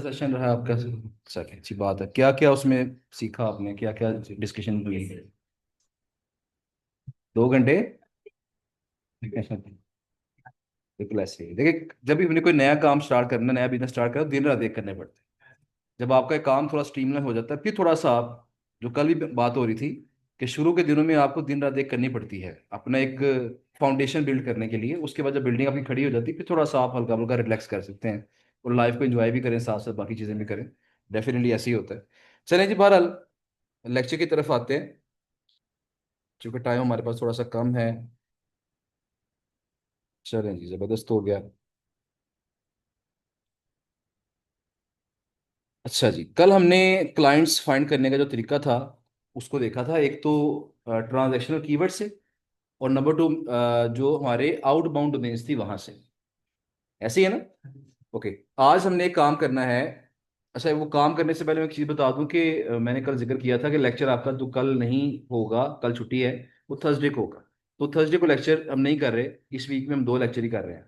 Session रहा आपका sir? अच्छी बात है। क्या क्या उसमें सीखा आपने, क्या क्या डिस्कशन हुई? 2 घंटे? बिल्कुल ऐसे ही देखिए, जब भी हमने कोई नया काम स्टार्ट करना, नया बिजनेस स्टार्ट करना, दिन रात एक करने पड़ते हैं। जब आपका काम थोड़ा स्ट्रीमलाइन हो जाता है, फिर थोड़ा सा आप, जो कल भी बात हो रही थी कि शुरू के दिनों में आपको दिन रात एक करनी पड़ती है अपना एक फाउंडेशन बिल्ड करने के लिए। उसके बाद जब बिल्डिंग आपकी खड़ी हो जाती है, फिर थोड़ा सा आप हल्का हल्का रिलैक्स कर सकते हैं और लाइफ को एंजॉय भी करें, साथ साथ बाकी चीज़ें भी करें। डेफिनेटली ऐसे ही होता है। चलें जी, बहरहाल लेक्चर की तरफ आते हैं, क्योंकि टाइम हमारे पास थोड़ा सा कम है। चलें जी, ज़बरदस्त हो गया। अच्छा जी, कल हमने क्लाइंट्स फाइंड करने का जो तरीका था उसको देखा था। एक तो ट्रांजैक्शनल कीवर्ड से, और नंबर 2 जो हमारे आउटबाउंड डोमेन्स थी वहां से। ऐसे ही है ना? ओके। आज हमने एक काम करना है। अच्छा, वो काम करने से पहले मैं एक चीज़ बता दूं कि मैंने कल जिक्र किया था कि लेक्चर आपका जो कल नहीं होगा, कल छुट्टी है, वो थर्सडे को होगा। तो थर्सडे को लेक्चर हम नहीं कर रहे। इस वीक में हम 2 लेक्चर ही कर रहे हैं।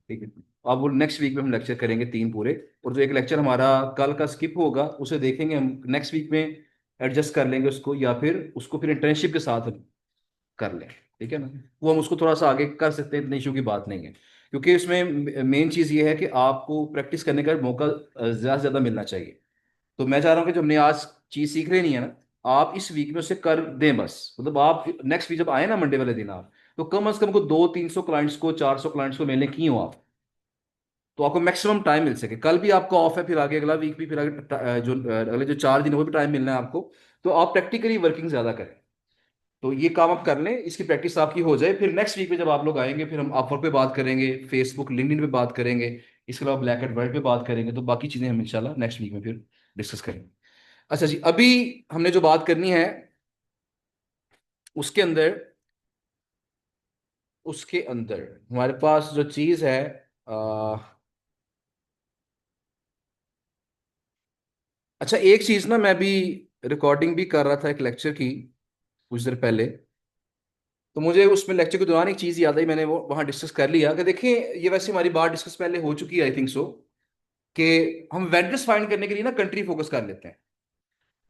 ठीक है। अब वो नेक्स्ट वीक में हम लेक्चर करेंगे 3 पूरे। और जो एक लेक्चर हमारा कल का स्किप होगा उसे देखेंगे हम नेक्स्ट वीक में, एडजस्ट कर लेंगे उसको, या फिर उसको फिर इंटर्नशिप के साथ कर लें। ठीक है ना? वो हम उसको थोड़ा सा आगे कर सकते हैं, इतनी इशू की बात नहीं है। क्योंकि इसमें मेन चीज़ ये है कि आपको प्रैक्टिस करने का मौका ज़्यादा से ज़्यादा मिलना चाहिए। तो मैं चाह रहा हूँ कि जो हमने आज चीज़ सीख रहे नहीं है ना, आप इस वीक में उसे कर दें बस। मतलब आप नेक्स्ट वीक जब आए ना, मंडे वाले दिन, आप तो कम से कम को 200-300 क्लाइंट्स को, 400 क्लाइंट्स को मिलने की हो आप, तो आपको मैक्सिमम टाइम मिल सके। कल भी आपका ऑफ है, फिर आगे अगला वीक भी, फिर आगे अगले जो 4 दिन है वो भी टाइम मिलना है आपको। तो आप प्रैक्टिकली वर्किंग ज़्यादा करें। तो ये काम आप कर लें, इसकी प्रैक्टिस आपकी हो जाए। फिर नेक्स्ट वीक में जब आप लोग आएंगे, फिर हम अपवर्क पे बात करेंगे, फेसबुक लिंक्डइन पे बात करेंगे, इसके अलावा ब्लैक एंड व्हाइट पे बात करेंगे। तो बाकी चीज़ें हम इंशाल्लाह नेक्स्ट वीक में फिर डिस्कस करेंगे। अच्छा जी, अभी हमने जो बात करनी है उसके अंदर, उसके अंदर हमारे पास जो चीज़ है, आ, अच्छा एक चीज़ ना, मैं भी रिकॉर्डिंग भी कर रहा था एक लेक्चर की कुछ देर पहले। तो मुझे उसमें लेक्चर के दौरान एक चीज़ याद आई, मैंने वो वहाँ डिस्कस कर लिया कि देखिए, ये वैसे हमारी बात डिस्कस पहले हो चुकी है, आई थिंक सो, कि हम वेंडर्स फाइंड करने के लिए ना कंट्री फोकस कर लेते हैं।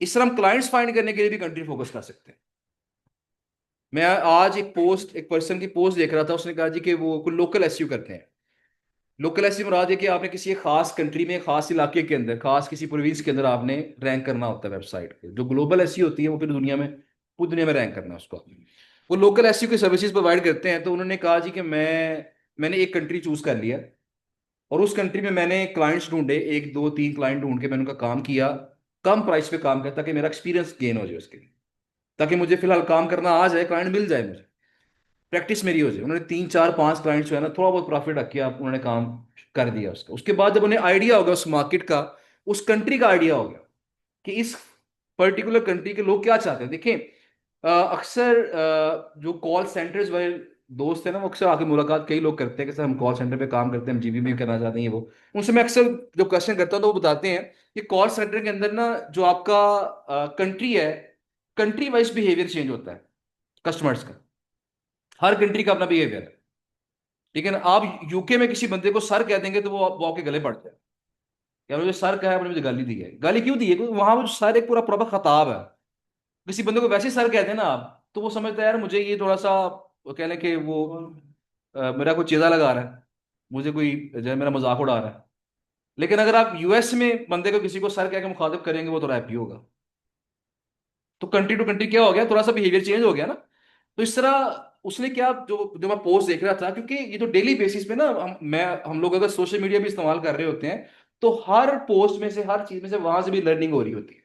इस तरह हम क्लाइंट्स फाइंड करने के लिए भी कंट्री फोकस कर सकते हैं। मैं आज एक पोस्ट, एक पर्सन की पोस्ट देख रहा था, उसने कहा जी कि वो कोई लोकल एसईओ करते हैं। लोकल एसईओ मुराद है कि आपने किसी एक खास कंट्री में, खास इलाके के अंदर, खास किसी प्रोविंस के अंदर आपने रैंक करना होता है वेबसाइट पे। जो ग्लोबल एसईओ होती है वो फिर दुनिया में, पूरी दुनिया में रैंक करना है उसको। वो लोकल एसईओ की सर्विसेज प्रोवाइड करते हैं। तो उन्होंने कहा जी कि मैंने एक कंट्री चूज कर लिया, और उस कंट्री में मैंने क्लाइंट्स ढूंढे, 1 2 3 क्लाइंट ढूंढ के मैंने उनका काम किया। कम प्राइस पे काम किया ताकि मेरा एक्सपीरियंस गेन हो जाए उसके लिए, ताकि मुझे फिलहाल काम करना आ जाए, क्लाइंट मिल जाए मुझे, प्रैक्टिस मेरी हो जाए। उन्होंने 3 4 5 क्लाइंट्स जो है ना, थोड़ा बहुत प्रॉफिट रख के आप उन्होंने काम कर दिया उसका। उसके बाद जब उन्हें आइडिया हो गया उस मार्केट का, उस कंट्री का आइडिया हो गया कि इस पर्टिकुलर कंट्री के लोग क्या चाहते हैं। देखिए, अक्सर जो कॉल सेंटर्स वाले दोस्त हैं ना, वो अक्सर आके मुलाकात कई लोग करते हैं कि सर हम कॉल सेंटर पे काम करते हैं, हम जीबी में करना चाहते हैं। ये वो, उनसे मैं अक्सर जो क्वेश्चन करता हूँ तो वो बताते हैं कि कॉल सेंटर के अंदर ना, जो आपका कंट्री है, कंट्री वाइज बिहेवियर चेंज होता है कस्टमर्स का। हर कंट्री का अपना बिहेवियर है। ठीक है ना? आप यूके में किसी बंदे को सर कह देंगे तो वो आपके गले पड़ते हैं। यार मुझे सर कहा है, आपने मुझे गाली दी है। गाली क्यों दी है? क्योंकि वहां वो सर एक पूरा प्रॉपर खिताब है। किसी बंदे को वैसे ही सर कहते हैं ना आप, तो वो समझता है यार मुझे ये थोड़ा सा, वो कह लें कि वो मेरा कोई चेजा लगा रहा है, मुझे कोई जो है मेरा मजाक उड़ा रहा है। लेकिन अगर आप यूएस में बंदे को, किसी को सर कह के मुखातिब करेंगे, वो थोड़ा हैप्पी होगा। तो कंट्री टू कंट्री क्या हो गया, थोड़ा सा बिहेवियर चेंज हो गया ना। तो इस तरह उसने क्या, जो जो मैं पोस्ट देख रहा था, क्योंकि ये तो डेली बेसिस पे ना, हम लोग अगर सोशल मीडिया भी इस्तेमाल कर रहे होते हैं, तो हर पोस्ट में से, हर चीज में से, वहां से भी लर्निंग हो रही होती है।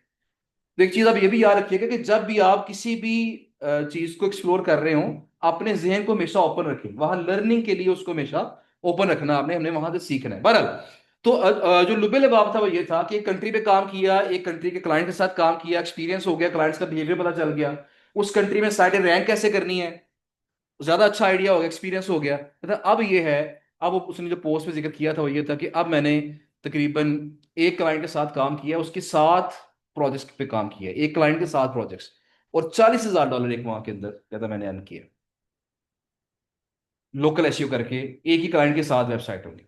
तो एक चीज आप ये भी याद रखिएगा कि जब भी आप किसी भी चीज को एक्सप्लोर कर रहे हो, अपने जहन को हमेशा ओपन रखें। वहां लर्निंग के लिए उसको हमेशा ओपन रखना आपने, हमने वहां से सीखना है। बहरहाल, तो जो लुबे लबाब था वो ये था कि एक कंट्री पे काम किया, एक कंट्री के क्लाइंट के साथ काम किया, एक्सपीरियंस हो गया, क्लाइंट्स का बिहेवियर पता चल गया, उस कंट्री में साइटें रैंक कैसे करनी है, ज्यादा अच्छा आइडिया हो गया, एक्सपीरियंस हो गया। मतलब अब ये है, अब उसने जो पोस्ट में जिक्र किया था वो ये था कि अब मैंने तकरीबन एक क्लाइंट के साथ काम किया, उसके 7 प्रोजेक्ट्स पे काम किया, एक क्लाइंट के 7 प्रोजेक्ट्स, और $40,000 एक वहां के अंदर ज्यादा मैंने अर्न किया, लोकल एसईओ करके, एक ही क्लाइंट के 7 वेबसाइट होंगी।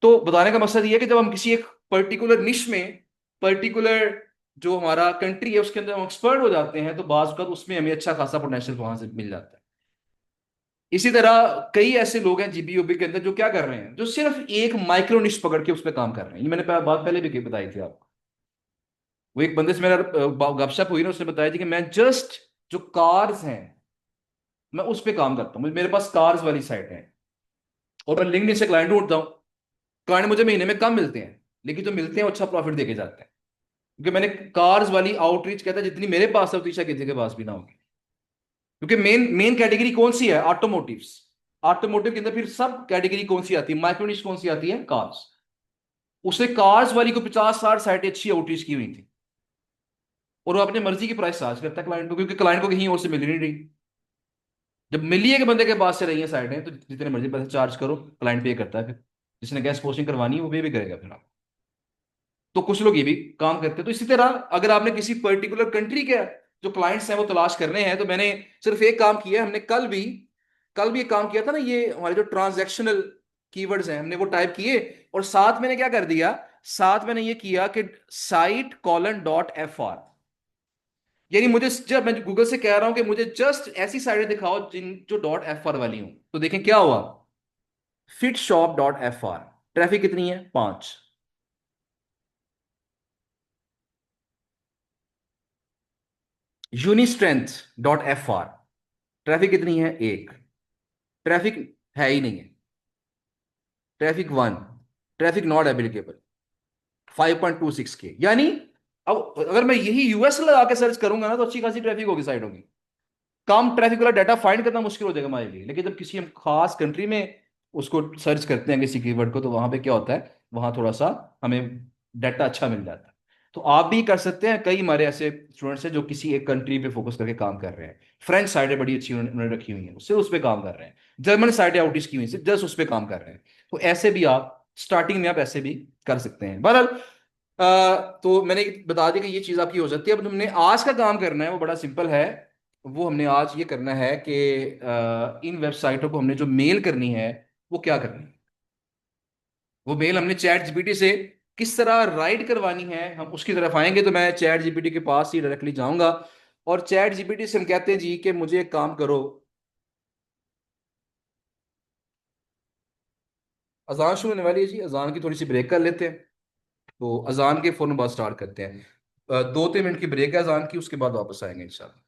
तो बताने का मकसद ये है कि जब हम किसी एक पर्टिकुलर निश में, पर्टिकुलर जो हमारा कंट्री है उसके अंदर हम एक्सपर्ट हो जाते हैं, तो बाज़ का उसमें हमें अच्छा खासा पोटेंशियल वहां से मिल जाता है। इसी तरह कई ऐसे लोग हैं जीबीओबी के अंदर जो क्या कर रहे हैं, जो सिर्फ एक माइक्रो निश पकड़ के उस पर काम कर रहे हैं। ये मैंने बात पहले भी बताई थी आपको। वो एक बंदे से मेरा गपशप हुई ना, उसने बताया थी कि मैं जस्ट जो कार्स हैं, मैं उस पर काम करता हूँ, मेरे पास कार्स वाली साइट है, और मैं लिंक्डइन से क्लाइंट ढूंढता हूँ। क्लाइंट मुझे महीने में कम मिलते हैं, लेकिन जो मिलते हैं वो अच्छा प्रॉफिट देके जाते हैं, क्योंकि मैंने कार्स वाली आउटरीच कहता है जितनी मेरे पास है उतनी शायद किसी के पास भी ना होगी। क्योंकि मेन मेन कैटेगरी कौन सी है, ऑटोमोटिव्स। ऑटोमोटिव के अंदर फिर सब कैटेगरी कौन सी आती है, माइक्रोनिश कौन सी आती है, कार्स। उसने कार्स वाली को 50-60 साइटें अच्छी आउटरीच की हुई थी, और वो अपनी मर्जी की प्राइस चार्ज करता है क्लाइंट को, क्योंकि क्लाइंट को कहीं और से मिल ही नहीं रही। जब मिली है कि बंदे के पास से रही है साइटें, तो जितने मर्जी पैसे चार्ज करो, क्लाइंट पे करता है फिर। जिसने गैस पोस्टिंग करवानी है वो पे भी करेगा फिर आप। तो कुछ लोग ये भी काम करते हैं। तो इसी तरह अगर आपने किसी पर्टिकुलर कंट्री के जो क्लाइंट्स हैं वो तलाश करने हैं, तो मैंने सिर्फ एक काम किया है। हमने कल भी एक काम किया था ना, ये हमारे जो ट्रांजैक्शनल कीवर्ड्स हैं हमने वो टाइप किए, और साथ मैंने क्या कर दिया, साथ मैंने ये किया कि site:.fr। यानी मुझे, जब मैं गूगल से कह रहा हूं कि मुझे जस्ट ऐसी साइटें दिखाओ जिन जो .fr वाली हूं, तो देखें क्या हुआ। fitshop.fr, ट्रैफिक कितनी है, 5। unistrength.fr, ट्रैफिक कितनी है, 1। ट्रैफिक है ही नहीं है, ट्रैफिक 1। ट्रैफिक नॉट एप्लीकेबल, 5.26 के। यानी अब अगर मैं यही यूएस लगा के सर्च करूंगा ना, तो अच्छी खासी ट्रैफिक होगी साइट होगी। कम ट्रैफिक वाला डाटा फाइंड करना मुश्किल हो जाएगा हमारे लिए। लेकिन जब किसी हम खास कंट्री में उसको सर्च करते हैं किसी कीवर्ड को, तो वहां पे क्या होता है, वहां थोड़ा सा हमें डाटा अच्छा मिल जाता है। तो आप भी कर सकते हैं। कई हमारे ऐसे स्टूडेंट्स हैं जो किसी एक कंट्री पे फोकस करके काम कर रहे हैं। फ्रेंच साइटें बड़ी अच्छी उन्होंने रखी हुई हैं, उससे उस पर काम कर रहे हैं। जर्मन साइटें आउटिस की हुई हैं, जस्ट उस पर काम कर रहे हैं। तो ऐसे भी आप स्टार्टिंग में आप ऐसे भी कर सकते हैं। बहरहाल तो मैंने बता दिया कि ये चीज़ आपकी हो सकती है। अब तुमने आज का काम करना है वो बड़ा सिंपल है। वो हमने आज ये करना है कि इन वेबसाइटों को हमने जो मेल करनी है, वो क्या करनी है। वो मेल हमने चैट जीपीटी से किस तरह राइट करवानी है, हम उसकी तरफ आएंगे। तो मैं चैट जीपीटी के पास ही डायरेक्टली जाऊंगा, और चैट जीपीटी से हम कहते हैं जी कि मुझे एक काम करो। अजान शुरू होने वाली है जी, अजान की थोड़ी सी ब्रेक कर लेते हैं। तो अजान के फौरन बाद स्टार्ट करते हैं। 2-3 मिनट की ब्रेक है अजान की, उसके बाद वापस आएंगे इंशाल्लाह।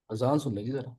अजान सुन लीजिए जरा।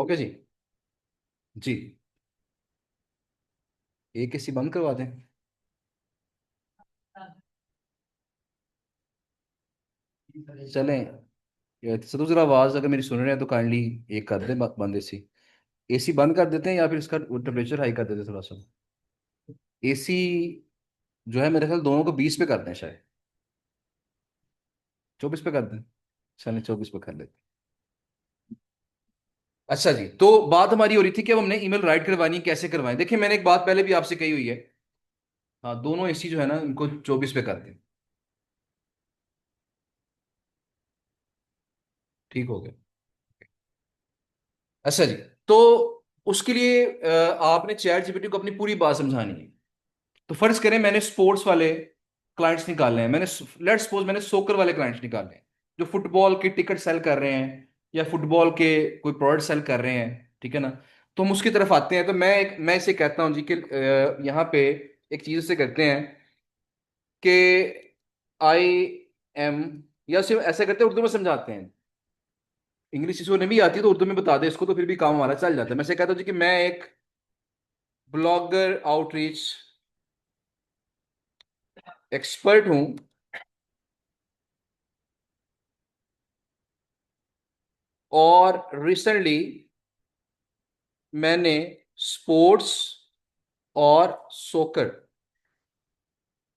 ओके जी। जी। एक एसी बंद करवा दें? चलें। या तो जरा आवाज अगर मेरी सुन रहे हैं तो काइंडली एक कर दें बंद एसी। एसी बंद कर देते हैं या फिर इसका टेम्परेचर हाई कर देते हैं थोड़ा सा। एसी जो है मेरे ख्याल दोनों को 20 पे करते हैं शायद। 24 पे कर दें? चलें 24 पे कर लेते हैं। अच्छा जी, तो बात हमारी हो रही थी कि अब हमने ईमेल राइट करवानी है, कैसे करवाएं। देखिए मैंने एक बात पहले भी आपसे कही हुई है। हाँ, दोनों एसी जो है ना इनको 24 पे कर दें। ठीक हो गया। अच्छा जी। तो उसके लिए आपने चैट जीपीटी को अपनी पूरी बात समझानी है। तो फर्ज करें मैंने स्पोर्ट्स वाले क्लाइंट्स निकाले हैं, मैंने लेट सपोज मैंने सोकर वाले क्लाइंट्स निकाले हैं जो फुटबॉल के टिकट सेल कर रहे हैं या फुटबॉल के कोई प्रोडक्ट सेल कर रहे हैं। ठीक है ना? तो हम उसकी तरफ आते हैं। तो मैं इसे कहता हूँ जी कि यहाँ पे एक चीज से करते हैं कि आई एम, या सिर्फ ऐसे करते हैं, उर्दू में समझाते हैं। इंग्लिश किसी को नहीं भी आती है तो उर्दू में बता दे इसको, तो फिर भी काम हमारा चल जाता है। मैं से कहता हूँ जी कि मैं एक ब्लॉगर आउटरीच एक्सपर्ट हूँ, और रिसेंटली मैंने स्पोर्ट्स और सोकर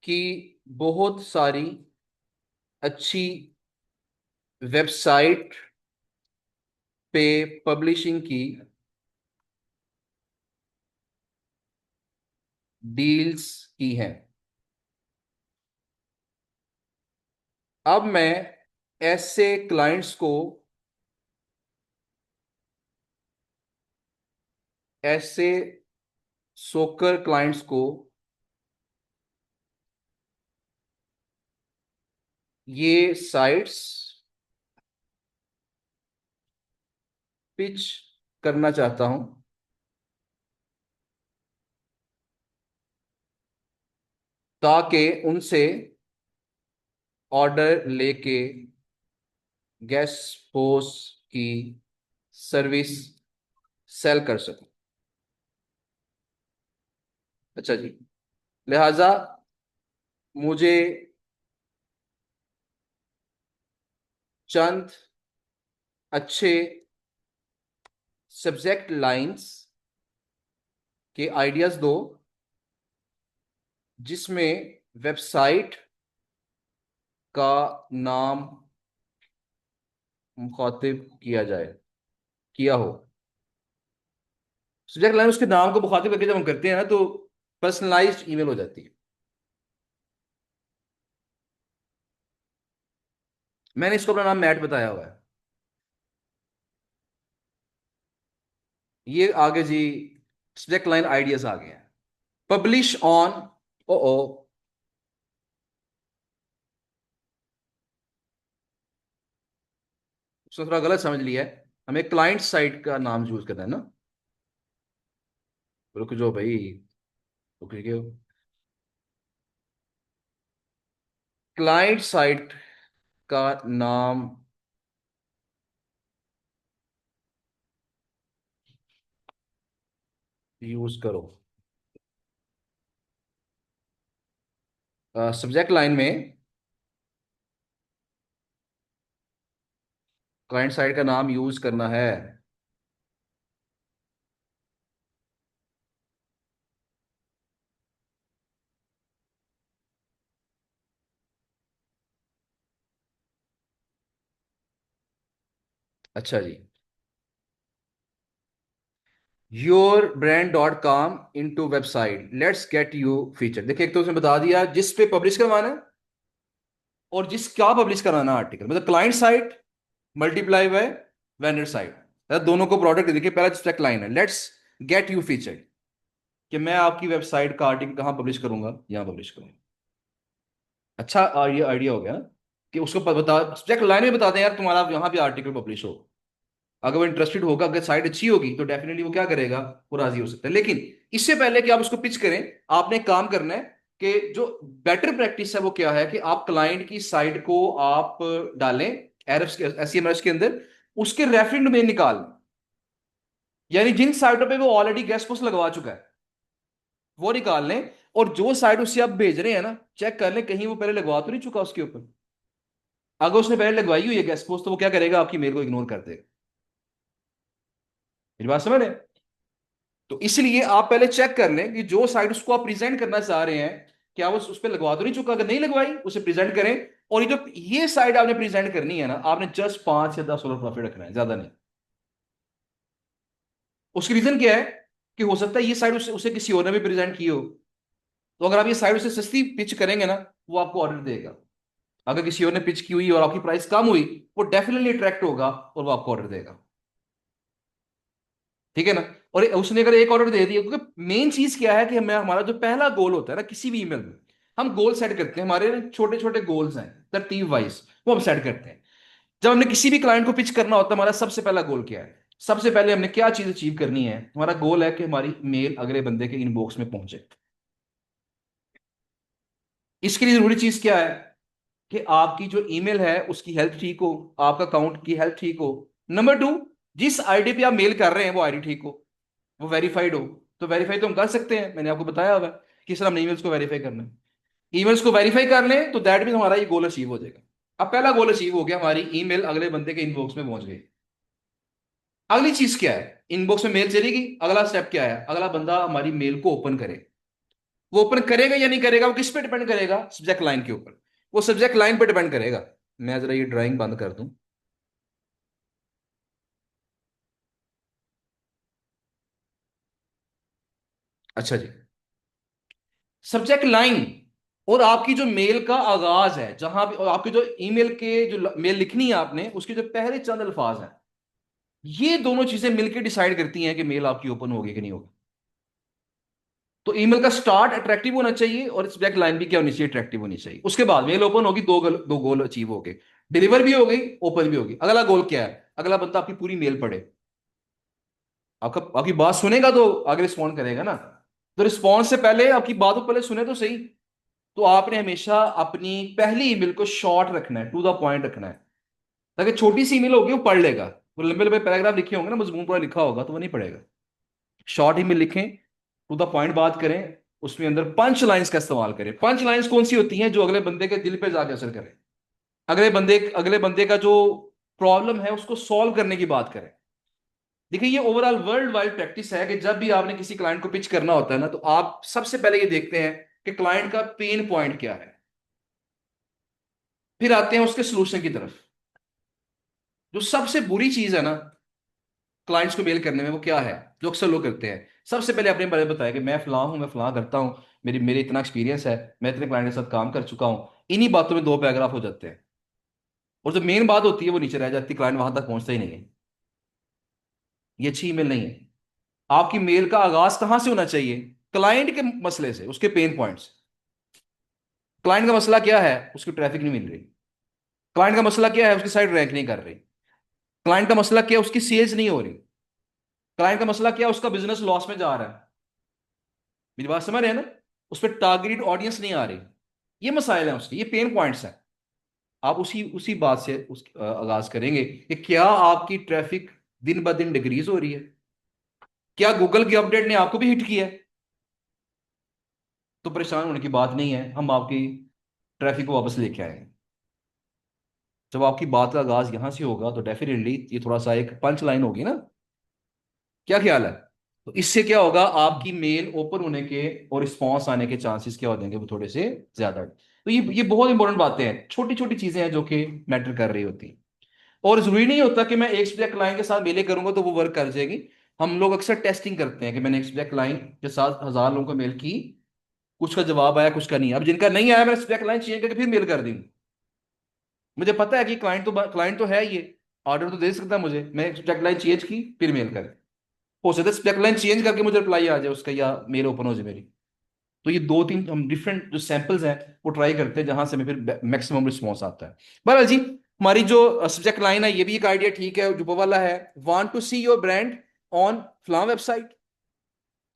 की बहुत सारी अच्छी वेबसाइट पे पब्लिशिंग की डील्स की हैं। अब मैं ऐसे क्लाइंट्स को, ऐसे सोकर क्लाइंट्स को ये साइट्स पिच करना चाहता हूं ताकि उनसे ऑर्डर लेके गेस्ट पोस्ट की सर्विस सेल कर सकूं। अच्छा जी। लिहाजा मुझे चंद अच्छे सब्जेक्ट लाइंस के आइडियाज दो जिसमें वेबसाइट का नाम मुखातिब किया जाए, किया हो। सब्जेक्ट लाइन उसके नाम को मुखातिब करके जब हम करते हैं ना तो पर्सनलाइज्ड ईमेल हो जाती है। मैंने इसको अपना नाम मैट बताया हुआ है। ये आगे जी सब्जेक्ट लाइन आइडियाज आ गए हैं। पब्लिश ऑन, ओ ओ, उसने थोड़ा गलत समझ लिया है। हमें क्लाइंट साइट का नाम यूज करना है ना। रुक जाओ भाई, रुक जाओ। क्लाइंट साइट का नाम यूज करो। सब्जेक्ट लाइन में क्लाइंट साइट का नाम यूज करना है। अच्छा जी। yourbrand.com into website let's get you feature. देखिए एक तो उसने बता दिया जिस पे पब्लिश करवाना है और जिस क्या पब्लिश कराना है आर्टिकल, मतलब client site multiply by vendor site, दोनों को प्रोडक्ट। देखिए पहला सब्जेक्ट लाइन है लेट्स गेट यू फीचर, कि मैं आपकी वेबसाइट का आर्टिकल कहाँ पब्लिश करूंगा, यहाँ पब्लिश करूंगा। अच्छा आइडिया आइडिया हो गया ना, कि उसको बता सब्जेक्ट लाइन में बता दें यार तुम्हारा यहाँ पे आर्टिकल पब्लिश हो। अगर वो इंटरेस्टेड होगा, अगर साइट अच्छी होगी तो डेफिनेटली वो क्या करेगा, वो राजी हो सकता है। लेकिन इससे पहले कि आप उसको पिच करें, आपने एक काम करना है कि जो बेटर प्रैक्टिस है वो क्या है कि आप क्लाइंट की साइट को आप डालें एरएफ के, एसईएमएस के अंदर, उसके रेफरेंस में निकाल। यानी जिन साइटों पे वो ऑलरेडी गेस्ट पोस्ट लगवा चुका है वो निकाल लें, और जो साइट उससे आप भेज रहे हैं ना, चेक कर लें कहीं वो पहले लगवा तो नहीं चुका उसके ऊपर। अगर उसने पहले लगवाई हुई है गेस्ट पोस्ट, तो वो क्या करेगा, आपकी मेल को इग्नोर कर देगा। मेरी बात समझ रहे हैं? तो इसलिए आप पहले चेक कर लें कि जो साइट उसको आप प्रेजेंट करना चाह रहे हैं, क्या वो उस पर लगवा तो नहीं चुका। अगर नहीं लगवाई, उसे प्रेजेंट करें। और ये साइट आपने प्रेजेंट करनी है ना, आपने जस्ट 5 या 10 डॉलर प्रॉफिट रखना है, ज्यादा नहीं। उसकी रीजन क्या है कि हो सकता है ये साइट उसे किसी और ने भी प्रेजेंट की हो। तो अगर आप ये साइट उसे सस्ती पिच करेंगे ना, वो आपको ऑर्डर देगा। अगर किसी और ने पिच की हुई और आपकी प्राइस कम हुई, वो डेफिनेटली अट्रैक्ट होगा और वो आपको ऑर्डर देगा। ठीक है ना? और उसने अगर एक ऑर्डर दे दिया, क्योंकि मेन चीज क्या है कि हमें, हमारा जो पहला गोल होता है ना किसी भी ईमेल में, हम गोल सेट करते हैं, हमारे छोटे छोटे गोल्स हैं तरतीब वाइज, वो हम सेट करते हैं। जब हमने किसी भी क्लाइंट को पिच करना होता है, हमारा सबसे पहला गोल क्या है? सबसे पहले हमने क्या चीज अचीव करनी है? हमारा गोल है कि हमारी मेल अगले बंदे के इनबॉक्स में पहुंचे। इसके लिए जरूरी चीज क्या है? कि आपकी जो ईमेल है उसकी हेल्थ ठीक हो, आपका अकाउंट की हेल्थ ठीक हो। नंबर टू, जिस आईडी पे आप मेल कर रहे हैं वो आईडी ठीक हो, वो वेरीफाइड हो। तो वेरीफाई तो हम कर सकते हैं, मैंने आपको बताया हुआ है किस तरह हमने ईमेल्स को वेरीफाई करना है। ईमेल्स को वेरीफाई कर लें तो दैट मीन हमारा ये गोल अचीव हो जाएगा। अब पहला गोल अचीव हो गया, हमारी ईमेल अगले बंदे के इनबॉक्स में पहुंच गई। अगली चीज क्या है? इनबॉक्स में मेल चलेगी, अगला स्टेप क्या है? अगला बंदा हमारी मेल को ओपन करे। वो ओपन करेगा या नहीं करेगा, वो किस पे डिपेंड करेगा? सब्जेक्ट लाइन के ऊपर। वो सब्जेक्ट लाइन पे डिपेंड करेगा। मैं जरा ये ड्राइंग बंद कर दूं। अच्छा जी। सब्जेक्ट लाइन और आपकी जो मेल का आगाज है, जहां भी, और आपकी जो ईमेल के जो मेल लिखनी है आपने, उसके जो पहले चंद अल्फाज हैं, ये दोनों चीजें मिलकर डिसाइड करती हैं कि मेल आपकी ओपन होगी कि नहीं होगी। तो ईमेल का स्टार्ट अट्रैक्टिव होना चाहिए और सब्जेक्ट लाइन भी क्या होनी चाहिए? अट्रैक्टिव होनी चाहिए। उसके बाद मेल ओपन होगी, दो गोल अचीव हो गए। डिलीवर भी हो गई, ओपन भी होगी। अगला गोल क्या है? अगला बंदा आपकी पूरी मेल पढ़े, आपका, आपकी बात सुनेगा तो आगे रिस्पॉन्ड करेगा ना। तो रिस्पॉन्स से पहले आपकी बात को पहले सुने तो सही। तो आपने हमेशा अपनी पहली ईमेल को शॉर्ट रखना है, टू द पॉइंट रखना है, ताकि छोटी सी ईमेल होगी वो पढ़ लेगा। वो लंबे लंबे पैराग्राफ लिखे होंगे ना, मजमून पूरा लिखा होगा, तो वो नहीं पढ़ेगा। शॉर्ट ईमेल लिखें, टू द पॉइंट बात करें। उसमें अंदर पंच लाइंस का इस्तेमाल करें। पंच लाइंस कौन सी होती हैं? जो अगले बंदे के दिल पे जाके असर करें, अगले बंदे का जो प्रॉब्लम है उसको सॉल्व करने की बात करें। देखिए, ये ओवरऑल वर्ल्ड वाइड प्रैक्टिस है कि जब भी आपने किसी क्लाइंट को पिच करना होता है ना, तो आप सबसे पहले ये देखते हैं कि क्लाइंट का पेन पॉइंट क्या है, फिर आते हैं उसके सोल्यूशन की तरफ। जो सबसे बुरी चीज है ना क्लाइंट्स को मेल करने में, वो क्या है जो अक्सर लोग करते हैं? सबसे पहले अपने बारे में बताया कि मैं फलां हूं, मैं फलां करता हूं, मेरी मेरे इतना एक्सपीरियंस है, मैं इतने क्लाइंट के साथ काम कर चुका हूं। इन्हीं बातों में दो पैराग्राफ हो जाते हैं, और जो मेन बात होती है वो नीचे रह जाती है, क्लाइंट वहां तक पहुंचता ही नहीं है। ये अच्छी ईमेल नहीं है। आपकी मेल का आगाज कहां से होना चाहिए? क्लाइंट के मसले से, उसके पेन पॉइंट्स। क्लाइंट का मसला क्या है? उसकी ट्रैफिक नहीं मिल रही। क्लाइंट का मसला क्या है? उसकी साइट रैंक नहीं कर रही। क्लाइंट का मसला क्या है? उसकी सेल्स नहीं हो रही। क्लाइंट का मसला क्या है? उसका बिजनेस लॉस में जा रहा है। मेरी बात समझ रहे हैं ना? उस पर टारगेटेड ऑडियंस नहीं आ रही। ये मसाइल हैं उसके, ये पेन पॉइंट्स हैं। आप उसी उसी बात से आगाज करेंगे कि क्या आपकी ट्रैफिक दिन ब दिन डिक्रीज हो रही है? क्या गूगल की अपडेट ने आपको भी हिट किया है? तो परेशान होने की बात नहीं है, हम आपकी ट्रैफिक को वापस लेके आएंगे। जब आपकी बात का आगाज यहां से होगा, तो डेफिनेटली ये थोड़ा सा एक पंच लाइन होगी ना। क्या ख्याल है? तो इससे क्या होगा, आपकी मेल ओपन होने के और रिस्पॉन्स आने के चांसेस क्या हो जाएंगे, वो थोड़े से ज्यादा। तो ये बहुत इंपॉर्टेंट बातें हैं, छोटी छोटी चीजें हैं जो कि मैटर कर रही होती हैं। और जरूरी नहीं होता कि मैं एक सब्जेक्ट लाइन के साथ मेले करूंगा तो वो वर्क कर जाएगी। हम लोग अक्सर टेस्टिंग करते हैं कि मैंने एक सब्जेक्ट लाइन के साथ 1,000 लोगों को मेल की, कुछ का जवाब आया, कुछ का नहीं। अब जिनका नहीं आया, मैं सब्जेक्ट लाइन चेंज करके फिर मेल कर दी। मुझे पता है कि क्लाइंट तो है ये, ऑर्डर तो दे सकता है मुझे, मैं एक सब्जेक्ट लाइन चेंज की फिर मेल कर, हो सकता है सब्जेक्ट लाइन चेंज करके मुझे रिप्लाई आ जाए उसका, या मेल ओपन हो जाए मेरी। तो ये दो तीन हम डिफरेंट जो सैंपल्स हैं वो ट्राई करते हैं, जहां से हमें फिर मैक्सिमम रिस्पॉन्स आता है। बहरहाल जी, हमारी जो सब्जेक्ट लाइन है, ये भी एक आइडिया ठीक है जो वाला है, want to see your brand on फ्लां वेबसाइट।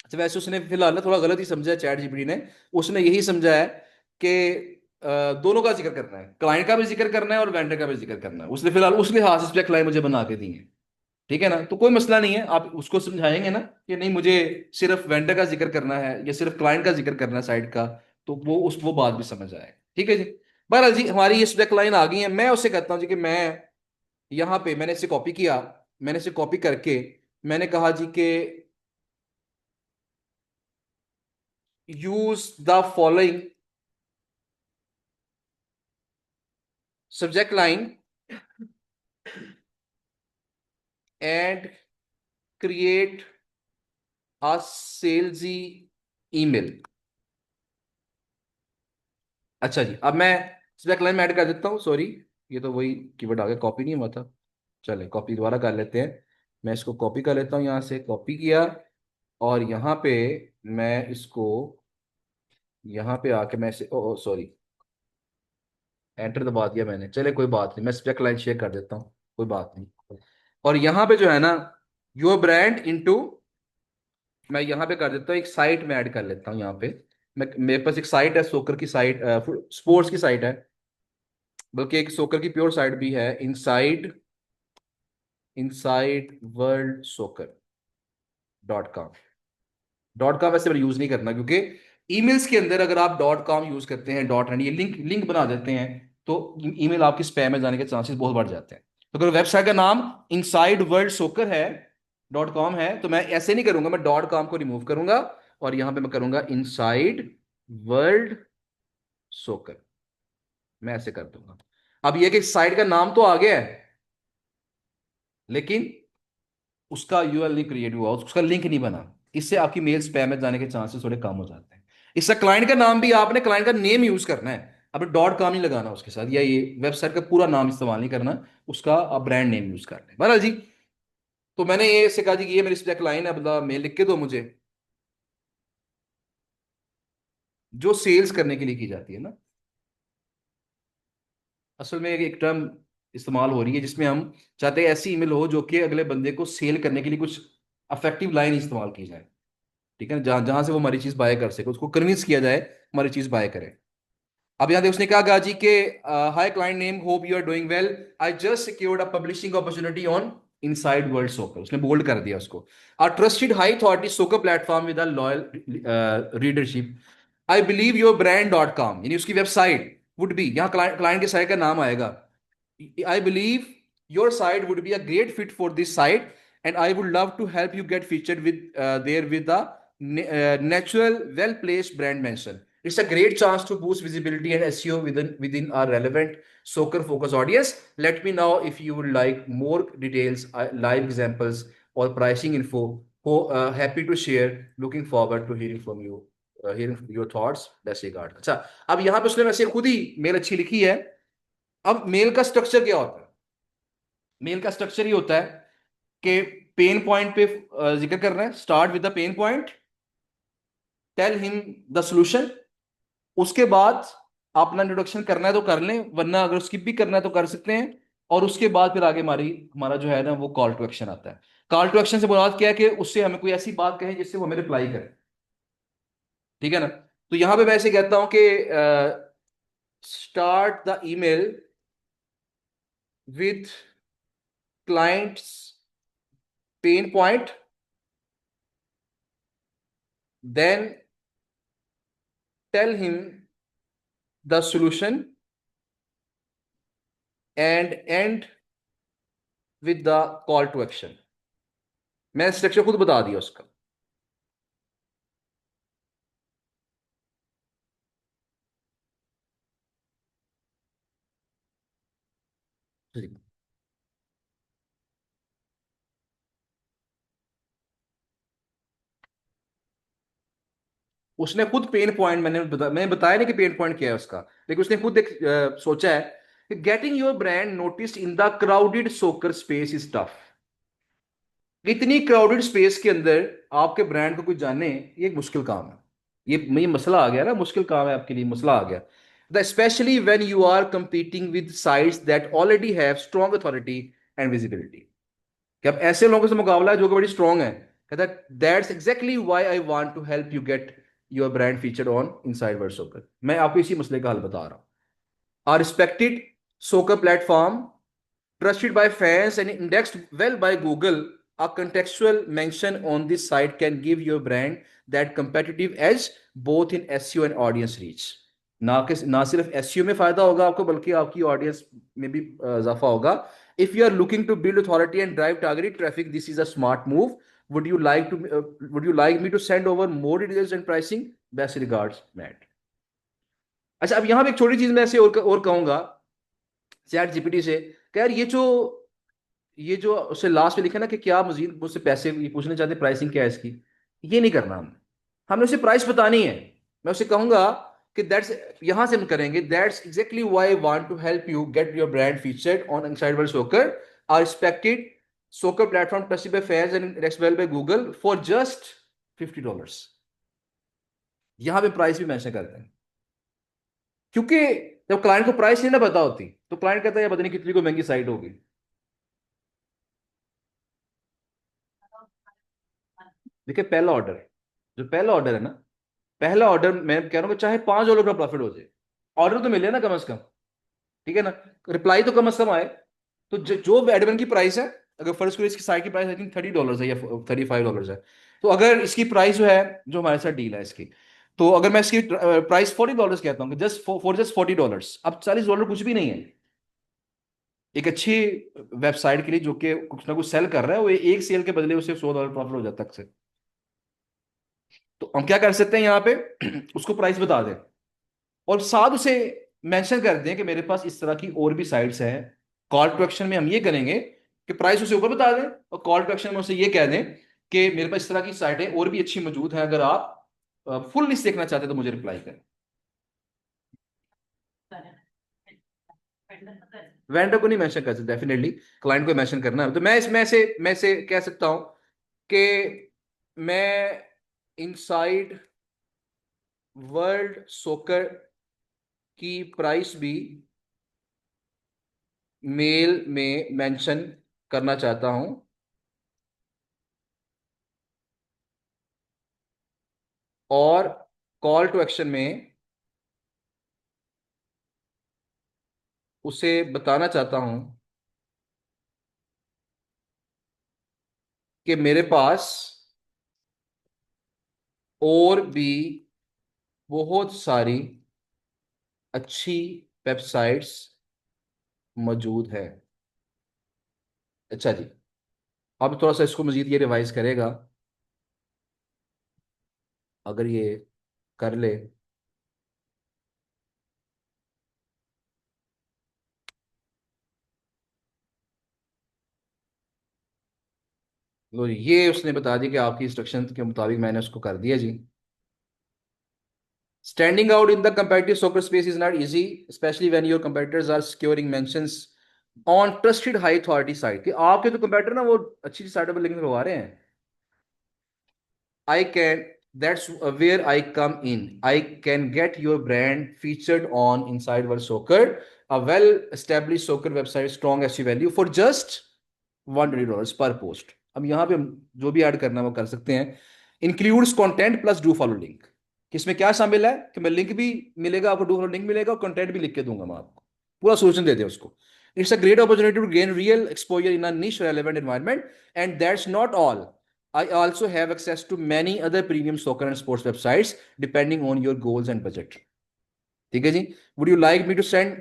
अच्छा, वैसे उसने फिलहाल ना थोड़ा गलत ही समझा है चैट जीपीटी ने। उसने यही समझा है कि दोनों का जिक्र करना है, क्लाइंट का भी जिक्र करना है और वेंडर का भी जिक्र करना है। उसने फिलहाल उस लिहाज से सब्जेक्ट लाइन मुझे बना के दी है। ठीक है ना, तो कोई मसला नहीं है, आप उसको समझाएंगे ना कि नहीं मुझे सिर्फ वेंडर का जिक्र करना है या सिर्फ क्लाइंट का जिक्र करना है साइट का, तो वो बात भी समझ आए। ठीक है जी। बहरहाल जी हमारी ये सब्जेक्ट लाइन आ गई है, मैं उससे कहता हूँ जी कि मैं यहाँ पे मैंने इसे कॉपी किया, मैंने इसे कॉपी करके मैंने कहा जी कि use the following subject line and create a salesy email. अच्छा जी, अब मैं सब्जेक्ट लाइन में ऐड कर देता हूँ, सॉरी ये तो वही कीवर्ड आ गया, कॉपी नहीं हुआ था। चले कॉपी दोबारा कर लेते हैं। मैं इसको कॉपी कर लेता हूँ, यहाँ से कॉपी किया, और यहाँ पे मैं इसको यहाँ पे आके मैं इसे ओ सॉरी एंटर दबा दिया मैंने, चले कोई बात नहीं, मैं सब्जेक्ट लाइन शेयर कर देता हूँ, कोई बात नहीं। और यहाँ पे जो है ना, योर ब्रांड इनटू, मैं यहाँ पे कर देता हूँ, एक साइट में ऐड कर लेता हूँ यहाँ पे। मैं मेरे पास एक साइट है, सोकर की साइट, स्पोर्ट्स की साइट है, बल्कि एक सोकर की प्योर साइट भी है, इनसाइड इनसाइड वर्ल्ड सोकर .com। .com वैसे मैंने यूज नहीं करना, क्योंकि ईमेल्स के अंदर अगर आप .com यूज करते हैं, .and ये लिंक लिंक बना देते हैं, तो ईमेल आपकी स्पैम में जाने के चांसेस बहुत बढ़ जाते हैं। तो अगर वेबसाइट का नाम इनसाइड वर्ल्ड सोकर है, .com है, तो मैं ऐसे नहीं करूंगा, मैं .com को रिमूव करूंगा और यहां पे मैं करूंगा इनसाइड वर्ल्ड सोकर, मैं ऐसे कर दूंगा। अब ये कि साइट का नाम तो आ गया है, लेकिन उसका यूआरएल नहीं क्रिएट हुआ, उसका लिंक नहीं बना, इससे आपकी मेल स्पैम में जाने के चांसेस थोड़े कम हो जाते हैं। इसका क्लाइंट का नाम भी आपने क्लाइंट का नेम यूज करना है, अब .com नहीं लगाना उसके साथ, या ये वेबसाइट का पूरा नाम इस्तेमाल नहीं करना, उसका आप ब्रांड नेम यूज करना है। बहरहाल जी, तो मैंने ये सिखा जी कि ये मेरी सब्जेक्ट लाइन है, मतलब मेल लिख के दो मुझे, जो सेल्स करने के लिए की जाती है ना। असल में एक टर्म इस्तेमाल हो रही है जिसमें हम चाहते हैं ऐसी ईमेल हो जो कि अगले बंदे को सेल करने के लिए कुछ अफेक्टिव लाइन इस्तेमाल की जाए। ठीक है ना, जहां जहां से वो हमारी चीज बाय कर सके, उसको कन्विंस किया जाए हमारी चीज बाय करे। अब यहाँ देखो उसने कहा गाजी के, hi client name, hope you are doing well, I just secured a publishing opportunity on inside world soccer, उसने बोल्ड कर दिया उसको, a trusted high authority soccer platform with a loyal readership, I believe your brand .com, यानी उसकी website would be, यहाँ client की site का नाम आएगा, I believe your site would be a great fit for this site, and I would love to help you get featured with there with the natural, well-placed brand mention. It's a great chance to boost visibility and SEO within our relevant soccer focus audience. Let me know if you would like more details, live examples, or pricing info. Happy to share. Looking forward to hearing from you. Hearing your thoughts. Best regard. अच्छा, अब यहाँ पे उसने वैसे खुद ही mail अच्छी लिखी है। अब मेल का स्ट्रक्चर क्या होता है? मेल का स्ट्रक्चर ही होता है कि पेन पॉइंट पे जिक्र करना है, start with the pain point, tell him the solution, उसके बाद अपना इंट्रोडक्शन करना है तो कर लें, वरना अगर स्किप भी करना है तो कर सकते हैं, और उसके बाद फिर आगे हमारा जो है ना वो कॉल टू एक्शन आता है। कॉल टू एक्शन से मुराद क्या है कि उससे हमें कोई ऐसी बात कहें जिससे वो हमें रिप्लाई करे। ठीक है ना, तो यहां पे मैं ऐसे कहता हूं कि start the email with clients pain point, then tell him the solution and end with the call to action। मैं स्ट्रक्चर खुद बता दिया उसका। जी। उसने खुद पेन पॉइंट, मैंने बताया नहीं कि पेन पॉइंट क्या है उसका, लेकिन उसने खुद एक सोचा है कि getting your brand notice in the crowded सोकर स्पेस इज टफ। इतनी क्राउडेड स्पेस के अंदर आपके ब्रांड को कोई जाने, ये एक मुश्किल काम है। ये मसला आ गया ना, मुश्किल काम है आपके लिए, मसला आ गया। The specially when you are competing with sites that already have strong authority and visibility, कि अब ऐसे लोगों से मुकाबला है जो कि बड़ी स्ट्रॉन्ग है। कहता है that's exactly why I want to help you get your brand featured on inside world Soccer. मैं आपको इसी मसले का हल बता रहा हूँ। Are respected soccer platform trusted by fans and indexed well by Google, a contextual mention on this site can give your brand that competitive edge both in SEO and audience reach. ना सिर्फ SEO में फायदा होगा आपको, बल्कि आपकी audience में भी इजाफा होगा. If you are looking to build authority and drive targeted traffic, this is a smart move. Would you like me to send over more details and pricing? Best regards, Matt. अच्छा, अब यहाँ पे एक छोटी चीज मैं ऐसे और कहूंगा चैट जीपीटी से कि यार ये जो उससे लास्ट में लिखा ना कि क्या मजीद मुझसे पैसे ये पूछना चाहते हैं, प्राइसिंग क्या है इसकी, ये नहीं करना हमने. हमने उसे प्राइस बतानी है. मैं उसे कहूंगा कि दैट्स, यहां से हम करेंगे, that's exactly why I want to help you get your brand featured on inside world Soccer, our respected soccer platform trusted by fans and indexed well by Google for just $50. यहां पे price भी mention करते हैं, क्योंकि जब client को price नहीं ना पता होती तो क्लाइंट कहता है ये पता नहीं कितनी को महंगी साइट होगी. देखिए, पहला ऑर्डर है ना, पहला ऑर्डर मैं कह रहा हूँ कि चाहे $5 का प्रॉफिट हो जाए, ऑर्डर तो मिले ना कम से कम. ठीक है ना, रिप्लाई तो कम से कम आए. तो जो एडमिन की प्राइस है, अगर फर्स्ट करो इसकी साइट की प्राइस आई थिंक $30 है या $35 है, तो अगर इसकी प्राइस जो है, जो हमारे साथ डील है इसकी, तो अगर मैं इसकी प्राइस $40 कहता हूँ, जस्ट फॉर जस्ट $40, अब $40 कुछ भी नहीं है. एक अच्छी वेबसाइट के लिए जो कि कुछ ना कुछ सेल कर रहा है, वो एक सेल के बदले उसे $100 प्रॉफिट हो जाता है. तो हम क्या कर सकते हैं यहाँ पे, उसको प्राइस बता दें और साथ उसे मेंशन कर दें कि मेरे पास इस तरह की और भी साइट्स हैं. कॉल टू एक्शन में हम ये करेंगे कि प्राइस उसे ऊपर बता दें, और कॉल टू एक्शन में उसे ये कह दें कि मेरे पास इस तरह की साइटें और भी अच्छी मौजूद हैं, अगर आप फुल लिस्ट देखना चाहते हैं तो मुझे रिप्लाई करें. वेंडर को नहीं मेंशन कर सकते, डेफिनेटली क्लाइंट को मेंशन करना है. तो मैं इसे कह सकता हूं कि मैं इनसाइड वर्ल्ड सोकर की प्राइस भी मेल में मेंशन करना चाहता हूं, और कॉल टू एक्शन में उसे बताना चाहता हूं कि मेरे पास और भी बहुत सारी अच्छी वेबसाइट्स मौजूद है. अच्छा जी, अब थोड़ा सा इसको मजीद ये रिवाइज करेगा, अगर ये कर ले. लो जी, ये उसने बता दी कि आपकी इंस्ट्रक्शन के मुताबिक मैंने उसको कर दिया जी. Standing out in the competitive soccer space is not easy, especially when your competitors are securing mentions on trusted high authority site. कि आपके तो competitor ना वो अच्छी साइटों पर लिंक करवा रहे हैं. I can, that's where I come in. I can get your brand featured on Inside World Soccer, a well-established soccer website, strong SEO value for just $120 per post. अब यहाँ पे हम जो भी ऐड करना है वो कर सकते हैं. Includes content plus do follow link. किसमें क्या शामिल है कि मैं लिंक भी मिलेगा आपको, डू फॉलो लिंक मिलेगा, और कंटेंट भी लिख के दूंगा मैं आपको, पूरा सोल्यूशन दे दें उसको. It's a great opportunity to gain real exposure in a niche relevant environment. And that's not all, I also have access to many other premium soccer and sports websites depending on your goals and budget. ठीक है जी. Would you like me to send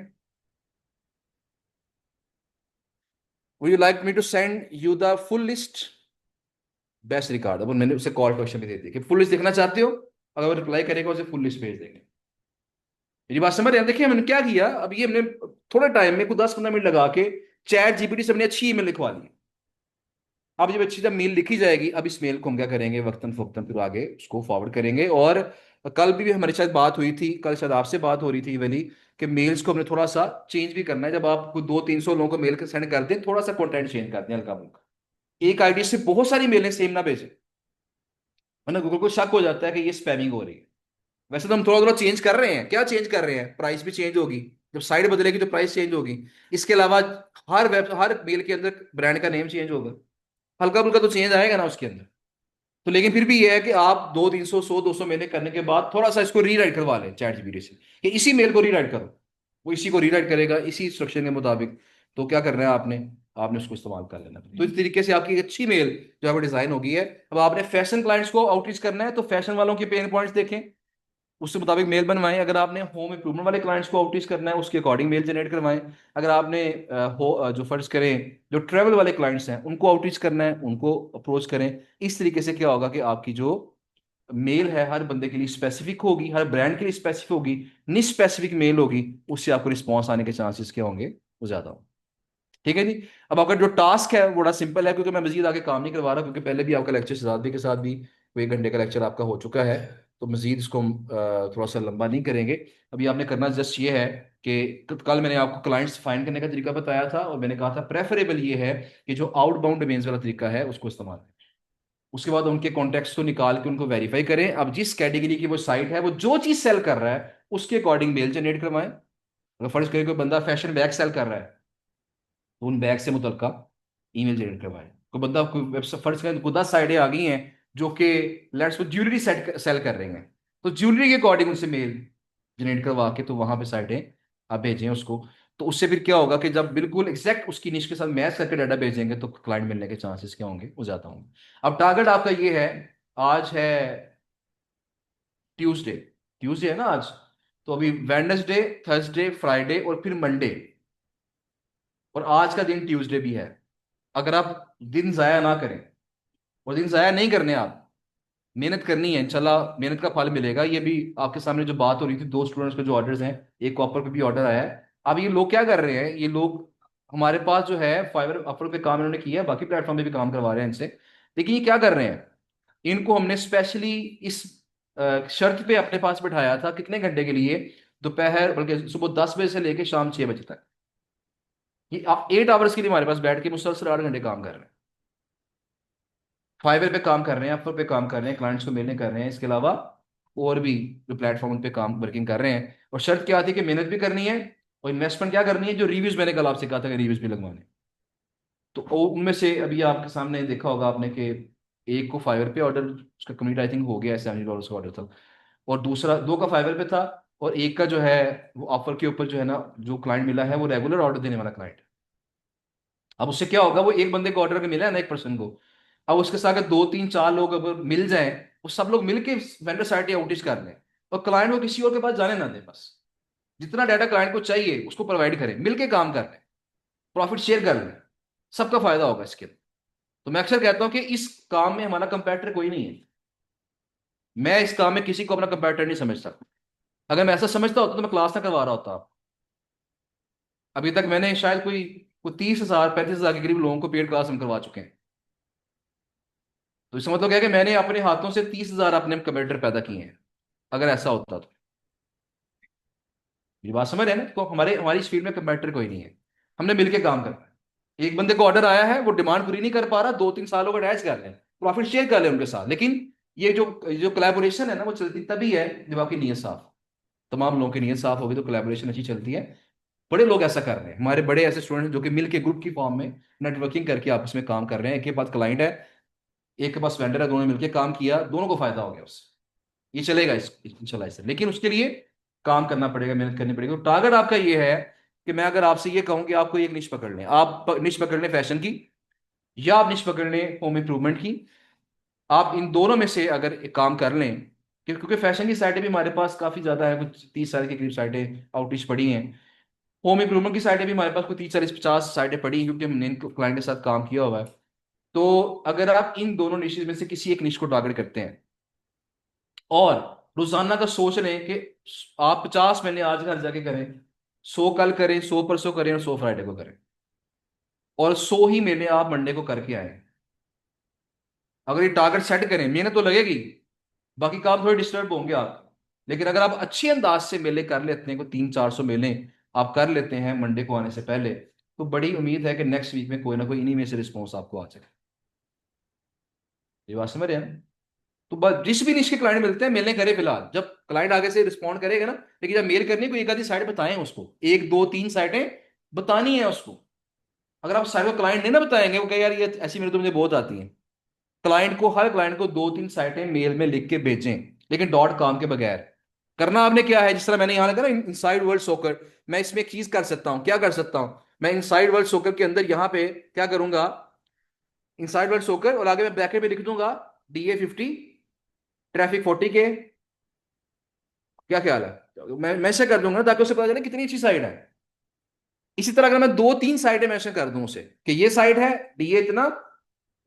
Would you like me to send you the full list? Best record. अब मैंने उसे call to action भी दे दी कि full list देखना चाहते हो, अगर वो रिप्लाई करेगा उसे फुल लिस्ट भेज देंगे. मेरी बात समझ रहे हैं? देखिए हमने क्या किया, अब ये हमने थोड़े टाइम में कुछ 10-15 मिनट लगा के चैट जीपीटी से हमने अच्छी ईमेल लिखवा ली. अब जब अच्छी जब मेल लिखी जाएगी, अब इस मेल को हम क्या करेंगे, वक्तन फवक्तन फिर आगे उसको फॉरवर्ड करेंगे. और कल भी हमारे साथ बात हुई थी, कल शायद आपसे बात हो रही थी वाली, कि मेल्स को हमने थोड़ा सा चेंज भी करना है. जब आप कोई 200-300 लोगों को मेल सेंड करते हैं, थोड़ा सा कंटेंट चेंज करते हैं हल्का फुल्का. एक आईडी से बहुत सारी मेलें सेम ना भेजें, वरना गूगल को शक हो जाता है कि ये स्पैमिंग हो रही है. वैसे तो हम थोड़ा थोड़ा चेंज कर रहे हैं. क्या चेंज कर रहे हैं? प्राइस भी चेंज होगी, जब साइड बदलेगी तो प्राइस चेंज होगी. इसके अलावा हर मेल के अंदर ब्रांड का नेम चेंज होगा, हल्का फुल्का तो चेंज आएगा ना उसके अंदर. तो लेकिन फिर भी ये है कि आप 200-300-100-200 मेल करने के बाद थोड़ा सा इसको रीराइट करवा लें चैट जीपीटी से, कि इसी मेल को रीराइट करो. वो इसी को रीराइट करेगा इसी इंस्ट्रक्शन के मुताबिक. तो क्या करना है आपने, आपने उसको इस्तेमाल कर लेना। तो इस तरीके से आपकी एक अच्छी मेल जो है डिजाइन होगी है। अब आपने फैशन क्लाइंट्स को आउटरीच करना है, तो फैशन वालों के पेन पॉइंट्स देखें, उसके मुताबिक मेल बनवाएं। अगर आपने होम इम्प्रूवमेंट वाले क्लाइंट्स को आउटरीच करना है, उसके अकॉर्डिंग मेल जनरेट करवाएं। अगर आपने जो फर्ज करें जो ट्रेवल वाले क्लाइंट्स हैं उनको आउटरीच करना है, उनको अप्रोच करें। इस तरीके से क्या होगा कि आपकी जो मेल है हर बंदे के लिए स्पेसिफिक होगी, हर ब्रांड के लिए स्पेसिफिक होगी, नि स्पेसिफिक मेल होगी, उससे आपको रिस्पॉन्स आने के चांसेस क्या होंगे, वो ज्यादा होंगे। ठीक है जी। अब आपका जो टास्क है वो बड़ा सिंपल है, क्योंकि मैं मजीद आगे काम नहीं करवा रहा, क्योंकि पहले भी आपका लेक्चर शहजादी के साथ भी कोई 1 घंटे का लेक्चर आपका हो चुका है। तो मजीद इसको हम थोड़ा सा लंबा नहीं करेंगे। अभी आपने करना जस्ट ये है कि कल मैंने आपको क्लाइंट्स फाइंड करने का तरीका बताया था, और मैंने कहा था प्रेफरेबल ये है कि जो आउटबाउंड डोमेन्स वाला तरीका है उसको इस्तेमाल करें। उसके बाद उनके कॉन्टेक्ट्स को निकाल के उनको वेरीफाई करें। अब जिस कैटेगरी की वो साइट है, वो जो चीज सेल कर रहा है उसके अकॉर्डिंग मेल जनरेट करवाएं। अगर फर्ज करें कोई बंदा फैशन बैग सेल कर रहा है, तो उन बैग से मुतलका ईमेल जनरेट करवाएं। कोई बंदा कोई वेबसाइट फर्ज करें तो 10 साइटें आ गई हैं जो कि लेट्स ज्वेलरी सेट सेल कर रही हैं, तो ज्वेलरी के अकॉर्डिंग उनसे मेल जनरेट करवा के तो वहां पे साइटें आप भेजें उसको। तो उससे फिर क्या होगा कि जब बिल्कुल एग्जैक्ट उसकी निश के साथ मैच करके डाटा भेजेंगे तो क्लाइंट मिलने के चांसेस क्या होंगे, वो ज्यादा होंगे। अब टारगेट आपका ये है, आज है ट्यूसडे, ट्यूसडे है ना आज, तो अभी वेडनेसडे, थर्सडे, फ्राइडे और फिर मंडे, और आज का दिन ट्यूसडे भी है। अगर आप दिन जाया ना करें, और दिन जाया नहीं करने आप, मेहनत करनी है, इंशाल्लाह मेहनत का फल मिलेगा। ये भी आपके सामने जो बात हो रही थी, 2 स्टूडेंट्स के जो ऑर्डर्स हैं, एक कॉपर पे भी ऑर्डर आया है। अब ये लोग क्या कर रहे हैं, ये लोग हमारे पास जो है फाइवर अपवर पे काम इन्होंने किया है, बाकी प्लेटफॉर्म पे भी काम करवा रहे हैं इनसे। लेकिन ये क्या कर रहे हैं, इनको हमने स्पेशली इस शर्त पे अपने पास बिठाया था, कितने घंटे के लिए, दोपहर बल्कि सुबह 10 बजे से लेकर शाम 6 बजे तक। ये आप 8 आवर्स के लिए हमारे पास बैठ के मुसलसल 8 घंटे काम कर रहे हैं। फाइवर पे काम कर रहे हैं, अपवर पे काम कर रहे हैं, क्लाइंट्स को मिलने कर रहे हैं, इसके अलावा और भी जो प्लेटफॉर्म पे काम वर्किंग कर रहे हैं। और शर्त क्या आती है कि मेहनत भी करनी है, और इन्वेस्टमेंट क्या करनी है, जो रिव्यूज मैंने कल आपसे कहा था कि रिव्यूज भी लगवाने। तो उनमें से अभी आपके सामने देखा होगा आपने कि एक को फाइवर पे ऑर्डर, उसका कम्युनिटी आई थिंक हो गया है, $70 का ऑर्डर था। और दूसरा दो का फाइवर पे था, और एक का जो है वो ऑफर के ऊपर जो है ना, जो क्लाइंट मिला है वो रेगुलर ऑर्डर देने वाला क्लाइंट। अब उससे क्या होगा, वो एक बंदे को ऑर्डर अगर मिला है ना, एक पर्सन को, अब उसके साथ अगर 2 3 4 लोग अगर मिल जाएं, वो सब लोग मिलके वेंडर साइट या आउटरीच कर लें, और क्लाइंट को किसी और के पास जाने ना दे, बस जितना डाटा क्लाइंट को चाहिए उसको प्रोवाइड करें, मिलके काम कर लें, प्रॉफिट शेयर कर लें, सबका फायदा होगा इसके। तो मैं अक्सर कहता हूं कि इस काम में हमारा कंपेटिटर कोई नहीं है। मैं इस काम में किसी को अपना कंपेटिटर नहीं समझता। अगर मैं ऐसा समझता होता तो मैं क्लास ना करवा रहा होता। अभी तक मैंने शायद कोई 30,000 35,000 के करीब लोगों को पेड क्लास हम करवा चुके हैं। तो इसका मतलब क्या है कि मैंने अपने हाथों से 30,000 अपने कंप्यूटर पैदा किए हैं। अगर ऐसा होता तो, ये बात समझ रहे हैं ना, तो हमारे हमारी इस फील्ड में कंप्यूटर कोई नहीं है, हमने मिलकर काम करना है। एक बंदे को ऑर्डर आया है, वो डिमांड पूरी नहीं कर पा रहा, 2 3 सालों का अटैच कर लें, प्रॉफिट शेयर कर लें उनके साथ। लेकिन ये जो जो कोलैबोरेशन है ना, वो चलती तभी है जब आपकी नीयत साफ, तमाम लोगों की नीयत साफ होगी तो कोलैबोरेशन अच्छी चलती है। बड़े लोग ऐसा कर रहे हैं, हमारे बड़े ऐसे स्टूडेंट जो कि मिलके ग्रुप की फॉर्म में नेटवर्किंग करके आपस में काम कर रहे हैं। एक के पास क्लाइंट है, एक के पास वेंडर है, दोनों ने मिलकर काम किया, दोनों को फायदा हो गया उससे। ये चलेगा इस इंशाल्लाह इससे, लेकिन उसके लिए काम करना पड़ेगा, मेहनत करनी पड़ेगी। तो टारगेट आपका ये है कि मैं अगर आपसे ये कहूं कि आपको एक निश पकड़ लें, आप निश पकड़ लें फैशन की, या आप निश पकड़ लें होम इंप्रूवमेंट की। आप इन दोनों में से अगर एक काम कर लें, क्योंकि फैशन की साइटें भी हमारे पास काफी ज्यादा है, कुछ 30 साल के करीब साइटें आउटरीच पड़ी हैं। होम इंप्रूवमेंट की साइटें भी हमारे पास कोई 30 40 50 साइटें पड़ी हैं, क्योंकि हमने क्लाइंट के साथ काम किया हुआ है। तो अगर आप इन दोनों निशेज में से किसी एक निश को टारगेट करते हैं, और रोजाना का सोच रहे हैं कि आप 50 महीने आज घर जाके करें, 100 कल करें, 100 परसों करें, और 100 फ्राइडे को करें, और 100 ही महीने आप मंडे को करके आए। अगर ये टारगेट सेट करें, मेहनत तो लगेगी, बाकी काम थोड़े डिस्टर्ब होंगे आप, लेकिन अगर आप अच्छे अंदाज से मेले कर लेते हैं, को 300 400 मेले आप कर लेते हैं मंडे को आने से पहले, तो बड़ी उम्मीद है कि नेक्स्ट वीक में कोई ना कोई इन्हीं में से रिस्पॉन्स आपको आ जाए। ये बात समझ रहे हैं? तो बस जिस भी निश के क्लाइंट मिलते हैं मिलने करे फिलहाल, जब क्लाइंट आगे से रिस्पॉन्ड करेगा ना, लेकिन जब मेल करनी कोई एक आधी साइट बताएं उसको, 1 2 3 साइटें बतानी है उसको। अगर आप साइट को क्लाइंट नहीं ना बताएंगे, वो कहे यार ये ऐसी मेरे तो मुझे बहुत आती है, क्लाइंट को, हर क्लाइंट को 2 3 साइटें मेल में लिख के भेजें, लेकिन डॉट कॉम के बगैर। करना आपने क्या है, जिस तरह मैंने यहां लगा ना इनसाइड वर्ल्ड सोकर, मैं इसमें एक चीज कर सकता हूँ, क्या कर सकता हूँ, मैं इनसाइड वर्ल्ड सोकर के अंदर यहाँ पे क्या करूंगा, इनसाइड वर्ल्ड सोकर, और आगे मैं ब्रैकेट में लिख दूंगा DA 50, ट्रैफिक 40K। क्या ख्याल है, मैं ऐसे कर दूंगा ना, ताकि उसे पता चले कितनी अच्छी साइड है। इसी तरह अगर मैं दो तीन साइडें मेंशन कर दूं उसे कि ये साइड है, DA इतना,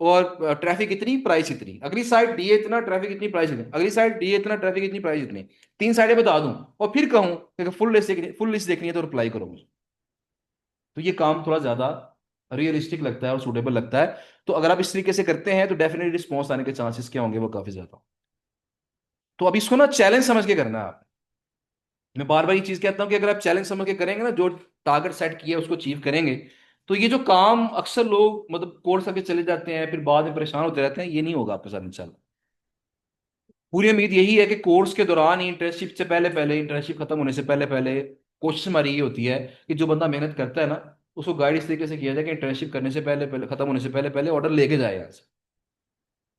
और ट्रैफिक इतनी, प्राइस इतनी, अगली साइड DA इतना, ट्रैफिक इतनी, प्राइस इतनी, अगली साइड DA इतना, ट्रैफिक इतनी, प्राइस इतनी, तीन साइडें बता दूं, और फिर कहूं कि फुल लिस्ट देखनी है तो रिप्लाई करो मुझे। तो ये काम थोड़ा ज्यादा रियलिस्टिक लगता है और सूटेबल लगता है। तो अगर आप इस तरीके से करते हैं तो डेफिनेटली रिस्पॉन्स आने के चांसेस क्या होंगे, वो काफी ज्यादा। तो अब इसको ना चैलेंज समझ के करना है आप। मैं बार बार ये चीज कहता हूँ कि अगर आप चैलेंज समझ के करेंगे ना, जो टारगेट सेट किया है उसको अचीव करेंगे, तो ये जो काम अक्सर लोग मतलब कोर्स करके चले जाते हैं, फिर बाद में परेशान होते रहते हैं, ये नहीं होगा आपके साथ इंशाल्लाह। पूरी उम्मीद यही है कि कोर्स के दौरान ही, इंटर्नशिप से पहले पहले, इंटर्नशिप खत्म होने से पहले पहले, कोशिश हमारी ये होती है कि जो बंदा मेहनत करता है ना, उसको गाइड इस तरीके से किया जाए कि इंटर्नशिप करने से पहले पहले, खत्म होने से पहले पहले ऑर्डर लेके जाए यहाँ से।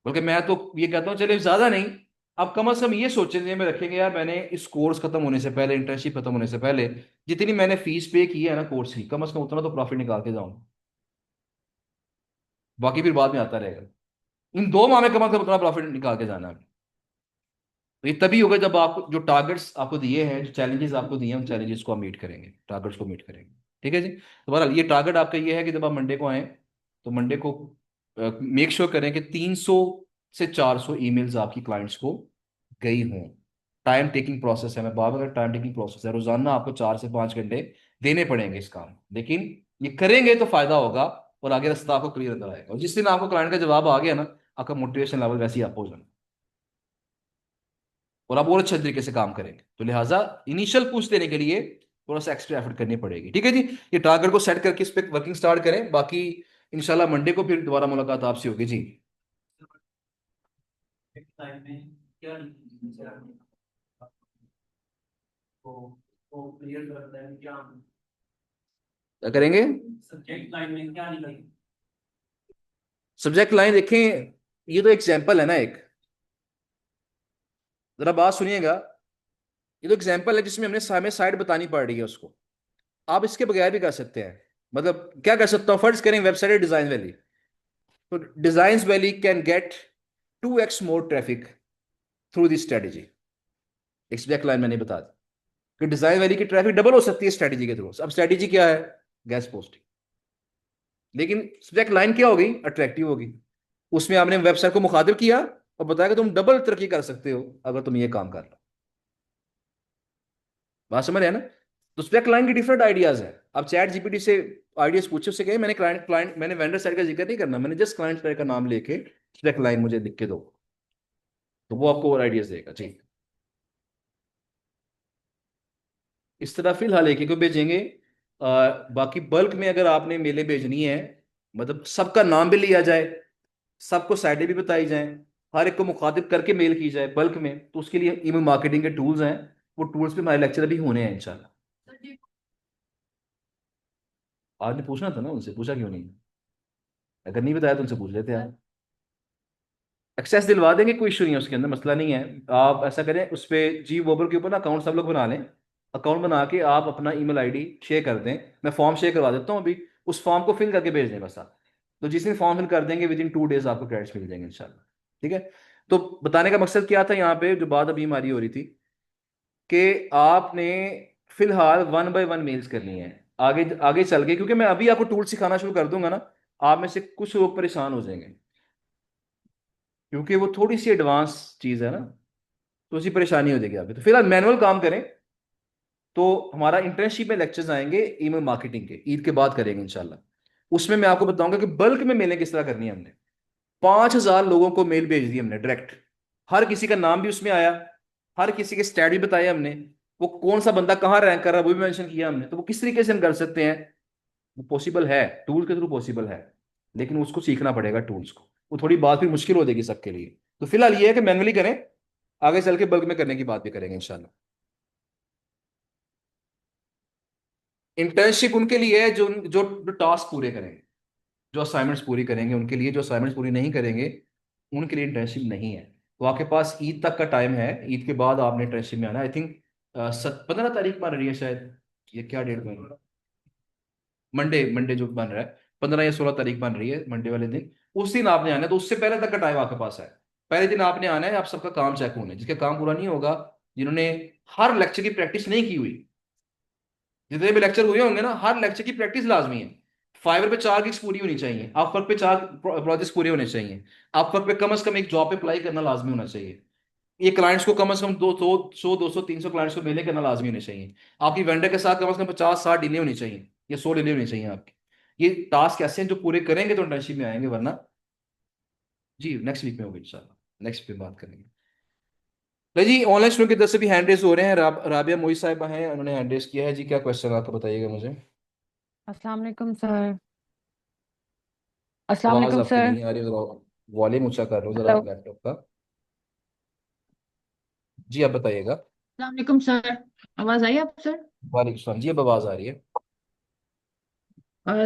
बल्कि मैं तो ये कहता हूँ चले ज्यादा नहीं, आप कम से कम ये सोचेंगे में रखेंगे यार, मैंने इस कोर्स खत्म होने से पहले, इंटर्नशिप खत्म होने से पहले, जितनी मैंने फीस पे की है ना कोर्स की, कम से कम उतना तो प्रॉफिट निकाल के जाऊंगा। बाकी फिर बाद में आता रहेगा। इन 2 माह में कम से कम उतना प्रॉफिट निकाल के जाना है। तो ये तभी होगा जब आप जो टारगेट्स आपको दिए हैं, जो चैलेंजेस आपको दिए हैं, उन चैलेंजेस को आप मीट करेंगे, टारगेट्स को मीट करेंगे। ठीक है जी। तो बहरहाल ये टारगेट आपका ये है कि जब आप मंडे को आए, तो मंडे को मेक श्योर करें कि 300 से 400 ईमेल्स आपकी क्लाइंट्स को गई हों। टाइम टेकिंग प्रोसेस है, मैं बार बार, टाइम टेकिंग प्रोसेस है, रोजाना आपको 4 से 5 घंटे देने पड़ेंगे इस काम, लेकिन ये करेंगे तो फायदा होगा, और आगे रास्ता आपको क्लियर नजर आएगा। और जिस दिन आपको क्लाइंट का जवाब आ गया ना, आपका मोटिवेशन लेवल वैसे ही आप हो जाना, और आप और अच्छे तरीके से काम करेंगे। तो लिहाजा इनिशियल पुश देने के लिए थोड़ा सा एक्स्ट्रा एफर्ट करनी पड़ेगी। ठीक है जी। ये टारगेट को सेट करके इस पर वर्किंग स्टार्ट करें। बाकी इंशाल्लाह मंडे को फिर दोबारा मुलाकात आपसे होगी जी। क्या करेंगे? सब्जेक्ट लाइन देखें, ये तो एग्जाम्पल है ना एक, जरा बात सुनिएगा। ये तो एग्जाम्पल है जिसमें हमने हमें साइड बतानी पड़ रही है उसको। आप इसके बगैर भी कर सकते हैं। मतलब क्या कर सकता हूँ, फर्ज करें वेबसाइट डिजाइन वैली, तो design valley can get 2x more traffic through this strategy. Exact line मैंने बता दी कि डिजाइन वैली की ट्रैफिक डबल हो सकती है स्ट्रेटेजी के थ्रू। अब स्ट्रेटेजी क्या है? Gas posting. लेकिन सब्जेक्ट लाइन क्या होगी? अट्रैक्टिव होगी। उसमें आपने वेबसाइट को मुखातिब किया और बताया कि तुम डबल तरक्की कर सकते हो अगर तुम ये काम कर लो। बात समझ रहे हैं ना? तो सब्जेक्ट लाइन की डिफरेंट आइडियाज है। आप चैट जीपीटी से आइडियाज पूछे, उससे कहे मैंने क्लाइंट मैंने वेंडर साइड का जिक्र नहीं करना, मैंने जस्ट क्लाइंट साइड का नाम लेके सब्जेक्ट लाइन मुझे लिख के दो, तो वो आपको और आइडियाज देगा जी। इस तरह फिलहाल एक एक को भेजेंगे। बाकी बल्क में अगर आपने मेले भेजनी है, मतलब सबका नाम भी लिया जाए, सबको साइडें भी बताई जाए, हर एक को मुखातिब करके मेल की जाए बल्क में, तो उसके लिए ईमेल मार्केटिंग के टूल्स हैं। वो टूल्स पे हमारे लेक्चर भी होने हैं इंशाल्लाह। आपने पूछना था ना उनसे, पूछा क्यों नहीं? अगर नहीं बताया तो उनसे पूछ लेते आप। एक्सेस दिलवा देंगे, कोई इशू नहीं है उसके अंदर, मसला नहीं है। आप ऐसा करें, उस पर जी वोबर के ऊपर ना अकाउंट सब लोग बना लें। अकाउंट बना के आप अपना ईमेल आईडी शेयर कर दें। मैं फॉर्म शेयर करवा देता हूँ अभी। उस फॉर्म को फिल करके भेज दें बस आप। तो जिस दिन फॉर्म फिल कर देंगे, विद इन 2 डेज आपको क्रेडिट्स मिल जाएंगे इंशाल्लाह। ठीक है। तो बताने का मकसद क्या था यहाँ पे, जो बात अभी हमारी हो रही थी, कि आपने फिलहाल 1 बाय 1 मेल्स करनी है। आगे आगे चल के, क्योंकि मैं अभी आपको टूल सिखाना शुरू कर दूंगा ना, आप में से कुछ लोग परेशान हो जाएंगे, क्योंकि वो थोड़ी सी एडवांस चीज है ना, तो उसी परेशानी हो जाएगी आपकी। तो फिलहाल मैनुअल काम करें। तो हमारा इंटर्नशिप में लेक्चर्स आएंगे ईमेल मार्केटिंग के, ईद के बाद करेंगे इंशाल्लाह। उसमें मैं आपको बताऊंगा कि बल्क में मेलें किस तरह करनी है। हमने 5,000 लोगों को मेल भेज दी हमने डायरेक्ट। हर किसी का नाम भी उसमें आया, हर किसी के स्टैट भी बताया हमने, वो कौन सा बंदा कहाँ रैंक कर रहा है वो भी मेंशन किया हमने। तो वो किस तरीके से हम कर सकते हैं, वो पॉसिबल है, टूल के थ्रू पॉसिबल है, लेकिन उसको सीखना पड़ेगा टूल्स को। वो थोड़ी बात फिर मुश्किल हो जाएगी सबके लिए। तो फिलहाल ये है कि मैनुअली करें, आगे चल के बल्क में करने की बात भी करेंगे इंशाल्लाह। इंटर्नशिप उनके लिए है जो जो जो टास्क पूरे करेंगे, जो असाइनमेंट्स पूरी करेंगे उनके लिए। जो असाइनमेंट्स पूरी नहीं करेंगे उनके लिए इंटर्नशिप नहीं है। तो आपके पास ईद तक का टाइम है, ईद के बाद आपने इंटर्नशिप में आना। आई थिंक 15 तारीख मान रही है शायद, ये क्या डेट में? मंडे मंडे जो बन रहा है, 15 या 16 तारीख बन रही है मंडे वाले दिन, उस दिन आपने आना है। तो उससे पहले तक का टाइम आपके पास है। पहले दिन आपने आना है, आप सबका काम चेक होना है। जिसका काम पूरा नहीं होगा, जिन्होंने हर लेक्चर की प्रैक्टिस नहीं की हुई, जितने भी लेक्चर हुए होंगे ना, हर लेक्चर की प्रैक्टिस लाजमी है। फाइवर पे 4 गिग्स पूरी होनी चाहिए, अपवर्क पे 4 प्रोजेक्ट्स पूरे होने चाहिए, अपवर्क पे कम से कम एक जॉब पे अप्लाई करना लाजमी होना चाहिए। ये क्लाइंट्स को कम से कम 200 200 300 क्लाइंट्स को मेले करना लाजमी होने चाहिए। आपकी वेंडर के साथ कम से कम 50 60 डीलें होनी चाहिए, या 100 डीलें होनी चाहिए आपकी। ये टास्क ऐसे हैं जो पूरे करेंगे तो इंटर्नशिप में आएंगे, वरना जी नेक्स्ट वीक में होगी इंशाल्लाह। नेक्स्ट पे बात करेंगे। नहीं जी, ऑनलाइन स्टूडेंट की तरफ से भी हैंड रेस हो रहे हैं। राबिया मोई साहिबा हैं, उन्होंने हैंड रेस किया है जी। क्या क्वेश्चन है आपका, बताइएगा मुझे। अस्सलाम वालेकुम सर। अस्सलाम आवाज वालेकुम आपकी सर। नहीं आ रही, जरा वॉल्यूम ऊंचा कर लो जरा हेलो। लैपटॉप का। जी आप बताइएगा। अस्सलाम वालेकुम सर। आवाज आई आप सर? वालेकुम सलाम जी, अब आवाज आ रही है।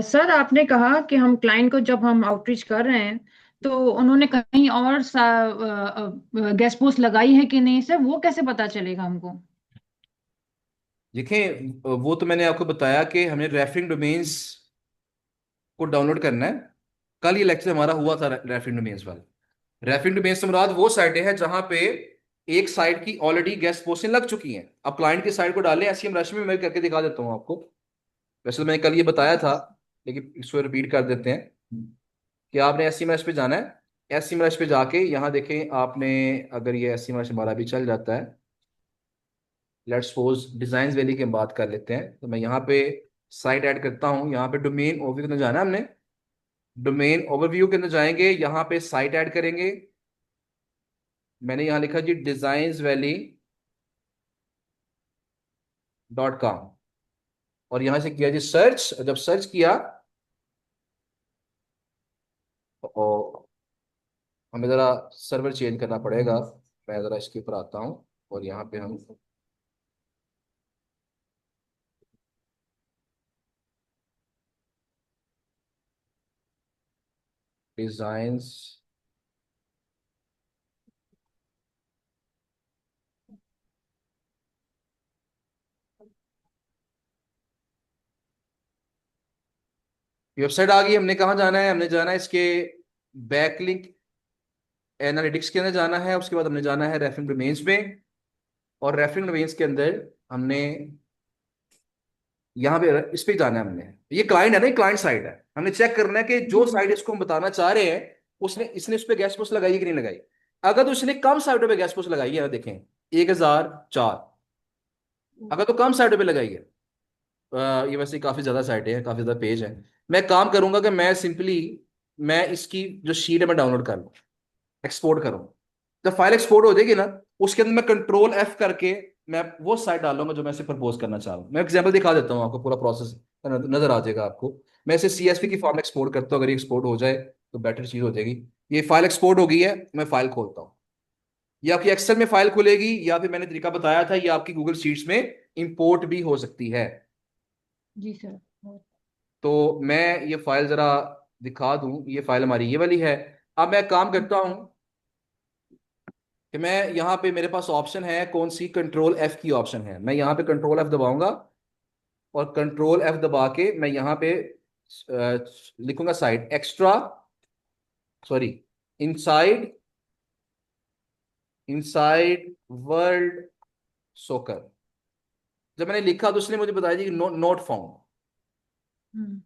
सर आपने कहा कि हम क्लाइंट को जब हम आउटरीच कर रहे हैं तो उन्होंने कहीं और गेस्ट पोस्ट लगाई है कि नहीं सर, वो कैसे पता चलेगा हमको? देखें, वो तो मैंने आपको बताया कि हमें रेफरिंग डोमेन्स को डाउनलोड करना है। कल ये लेक्चर हमारा हुआ था रेफरिंग डोमेन्स वाला। रेफरिंग डोमेन्स से मुराद वो साइटें हैं जहां पे एक साइट की ऑलरेडी गेस्ट पोस्टें लग चुकी हैं। अब क्लाइंट की साइट को डालें, ऐसी हम रश में मैं करके दिखा देता हूँ आपको। वैसे तो मैंने कल ये बताया था, लेकिन इसको रिपीट कर देते हैं कि आपने एस सी मैच पे जाना है। एस सी मैच पे जाके यहाँ देखें आपने, अगर ये एस सी मैच हमारा भी चल जाता है, लेट्स सपोज डिजाइन वैली की हम बात कर लेते हैं, तो मैं यहाँ पे साइट ऐड करता हूँ। यहाँ पे डोमेन ओवरव्यू के अंदर जाना है हमने। डोमेन ओवरव्यू के अंदर जाएंगे, यहाँ पे साइट ऐड करेंगे। मैंने यहाँ लिखा जी designsvalley.com, और यहाँ से किया जी सर्च। जब सर्च किया तो हमें ज़रा सर्वर चेंज करना पड़ेगा। मैं ज़रा इसके ऊपर आता हूँ, और यहाँ पे हम डिजाइन्स, वेबसाइट आ गई। हमने कहाँ जाना है, हमने जाना है इसके बैकलिंक एनालिटिक्स के अंदर जाना है। उसके बाद हमने जाना है रेफरेंस डोमेन्स में, और रेफरेंस डोमेन्स के अंदर हमने यहाँ पे इस पे जाना है। हमने, ये क्लाइंट है ना, ये क्लाइंट साइड है। हमने चेक करना है कि जो जी साइड इसको हम बताना चाह रहे हैं, उसने इसने उस पर गेस्ट पोस्ट लगाई है कि नहीं लगाई। अगर तो इसने कम साइडों पे गेस्ट पोस्ट लगाई है, देखें 1004, अगर तो कम साइडों पे लगाई है, ये वैसे काफी ज्यादा साइटें हैं, काफी ज्यादा पेज है। मैं काम करूंगा कि मैं सिंपली, मैं इसकी जो शीट है मैं डाउनलोड कर लूँ, एक्सपोर्ट करूँ। जब फाइल एक्सपोर्ट हो जाएगी ना, उसके अंदर मैं कंट्रोल F करके मैं वो साइट डालूंगा जो मैं इसे प्रपोज करना चाह रहा हूँ। मैं एग्जांपल दिखा देता हूँ आपको, पूरा प्रोसेस नजर आ जाएगा आपको। मैं इसे CSV की फॉर्म एक्सपोर्ट करता हूँ, अगर ये एक्सपोर्ट हो जाए तो बेटर चीज हो जाएगी। ये फाइल एक्सपोर्ट हो गई है, मैं फाइल खोलता हूँ। ये आपकी एक्सेल में फाइल खुलेगी, या फिर मैंने तरीका बताया था, ये आपकी गूगल शीट्स में इंपोर्ट भी हो सकती है। जी सर। तो मैं ये फाइल जरा दिखा दूं, ये फाइल हमारी ये वाली है। अब मैं काम करता हूं कि मैं यहाँ पे, मेरे पास ऑप्शन है कौन सी, कंट्रोल F की ऑप्शन है। मैं यहाँ पे कंट्रोल F दबाऊंगा, और कंट्रोल F दबा के मैं यहाँ पे लिखूंगा side extra, sorry, inside, inside world सोकर। जब मैंने लिखा तो उसने मुझे बताया जी नोट फाउंड। हम्म।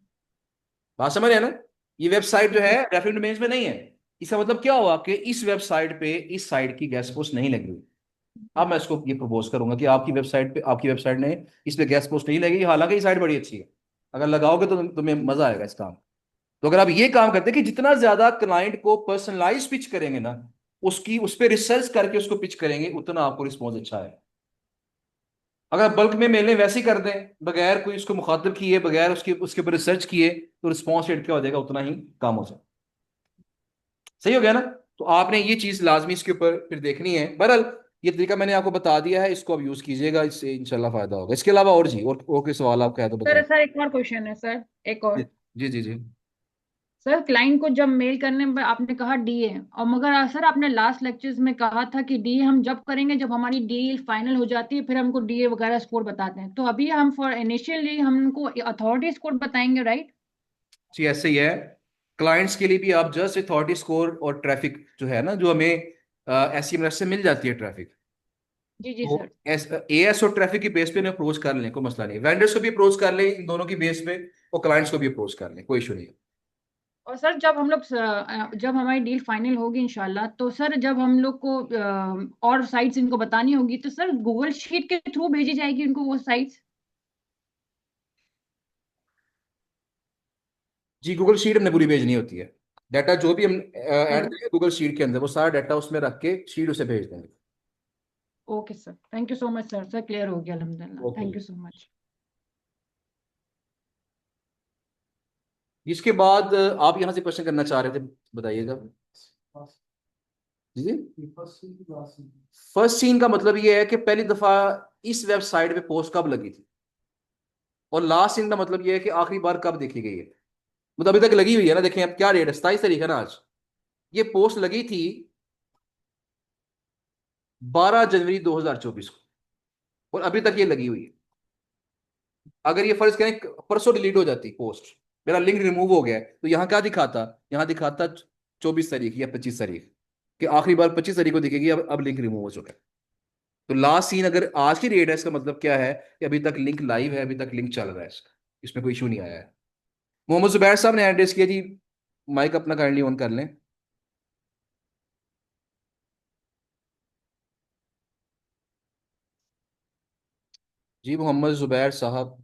बात समझ रहे हैं ना। ये वेबसाइट जो है जी। रेफरेंस इमेज में नहीं है। इसका मतलब क्या हुआ कि इस वेबसाइट पे इस साइट की गेस्ट पोस्ट नहीं लगी हुई। अब मैं इसको ये प्रपोज करूंगा कि आपकी वेबसाइट पे, आपकी वेबसाइट ने इस पे गेस्ट पोस्ट नहीं लगेगी, हालांकि ये साइट बड़ी अच्छी है। अगर लगाओगे तो तुम्हें मजा आएगा इस काम। तो अगर आप ये काम करते हैं कि जितना ज्यादा क्लाइंट को पर्सनलाइज पिच करेंगे ना, उसकी उस पर रिसर्च करके उसको पिच करेंगे, उतना आपको रिस्पॉन्स अच्छा है। अगर बल्क में मेलें वैसे ही कर दें, बगैर कोई उसको मुखातिब किए, बगैर उसके उसके ऊपर रिसर्च किए, तो रिस्पॉन्स रेट क्या हो जाएगा, उतना ही कम हो जाएगा। सही हो गया ना। तो आपने ये चीज लाजमी इसके ऊपर फिर देखनी है। बहरहाल ये तरीका मैंने आपको बता दिया है, इसको आप यूज कीजिएगा, इससे इंशाल्लाह फायदा होगा। इसके अलावा और जी, और कोई सवाल आपका है तो सर बताएं। सर एक और क्वेश्चन है सर, एक और। जी जी जी जी। सर क्लाइंट को जब मेल करने में आपने कहा डीए, और मगर सर आपने लास्ट लेक्चर्स में कहा था कि डीए हम जब करेंगे जब हमारी डील फाइनल हो जाती है, फिर हमको डीए वगैरह स्कोर बताते हैं। तो अभी हम फॉर इनिशियली हमको अथॉरिटी स्कोर बताएंगे, राइट? जी ऐसे ही है। क्लाइंट्स के लिए भी आप जस्ट अथॉरिटी स्कोर और ट्रैफिक जो है ना, जो हमें एसईएमएस से मिल जाती है ट्रैफिक, जी जी तो सर। एएस और ट्रैफिक की बेस पे इन्हें अप्रोच कर लें, कोई मसला नहीं। वेंडर्स को भी अप्रोच कर लें इन दोनों की बेस पे, और क्लाइंट्स को भी अप्रोच कर लें, कोई इशू नहीं है। और सर जब हम लोग जब हमारी डील फाइनल होगी इंशाल्लाह, तो सर जब हम लोग को और साइट्स इनको बतानी होगी, तो सर गूगल शीट के थ्रू भेजी जाएगी उनको वो साइट्स? जी गूगल शीट हमने पूरी भेजनी होती है। डाटा जो भी हम ऐड करेंगे गूगल शीट के अंदर, वो सारा डाटा उसमें रख के शीट उसे भेज देंगे। Okay sir, thank you so much sir. Sir clear हो गया अल्हम्दुलिल्लाह, ओके थैंक जी। You so much. इसके बाद आप यहाँ से क्वेश्चन करना चाह रहे थे, बताइएगा। जी जी। फर्स्ट सीन का मतलब ये है कि पहली दफा इस वेबसाइट पे पोस्ट कब लगी थी, और लास्ट सीन का मतलब ये है कि आखिरी बार कब देखी गई है। मतलब अभी तक लगी हुई है ना, देखें अब क्या डेट है, 27 तारीख है ना आज। ये पोस्ट लगी थी 12 जनवरी 2024 को, और अभी तक ये लगी हुई है। अगर ये फर्ज करें परसों डिलीट हो जाती पोस्ट, मेरा लिंक रिमूव हो गया है, तो यहाँ क्या दिखाता, यहाँ दिखाता 24 तारीख या 25 तारीख, कि आखिरी बार 25 तारीख को दिखेगी, अब लिंक रिमूव हो चुका है। तो लास्ट सीन अगर आज की डेट है, इसका मतलब क्या है कि अभी तक लिंक लाइव है, अभी तक लिंक चल रहा है इसका, इसमें कोई इशू नहीं आया है। मोहम्मद जुबैर साहब ने एड्रेस किया जी, माइक अपना काइंडली ऑन कर लें। जी मोहम्मद जुबैर साहब।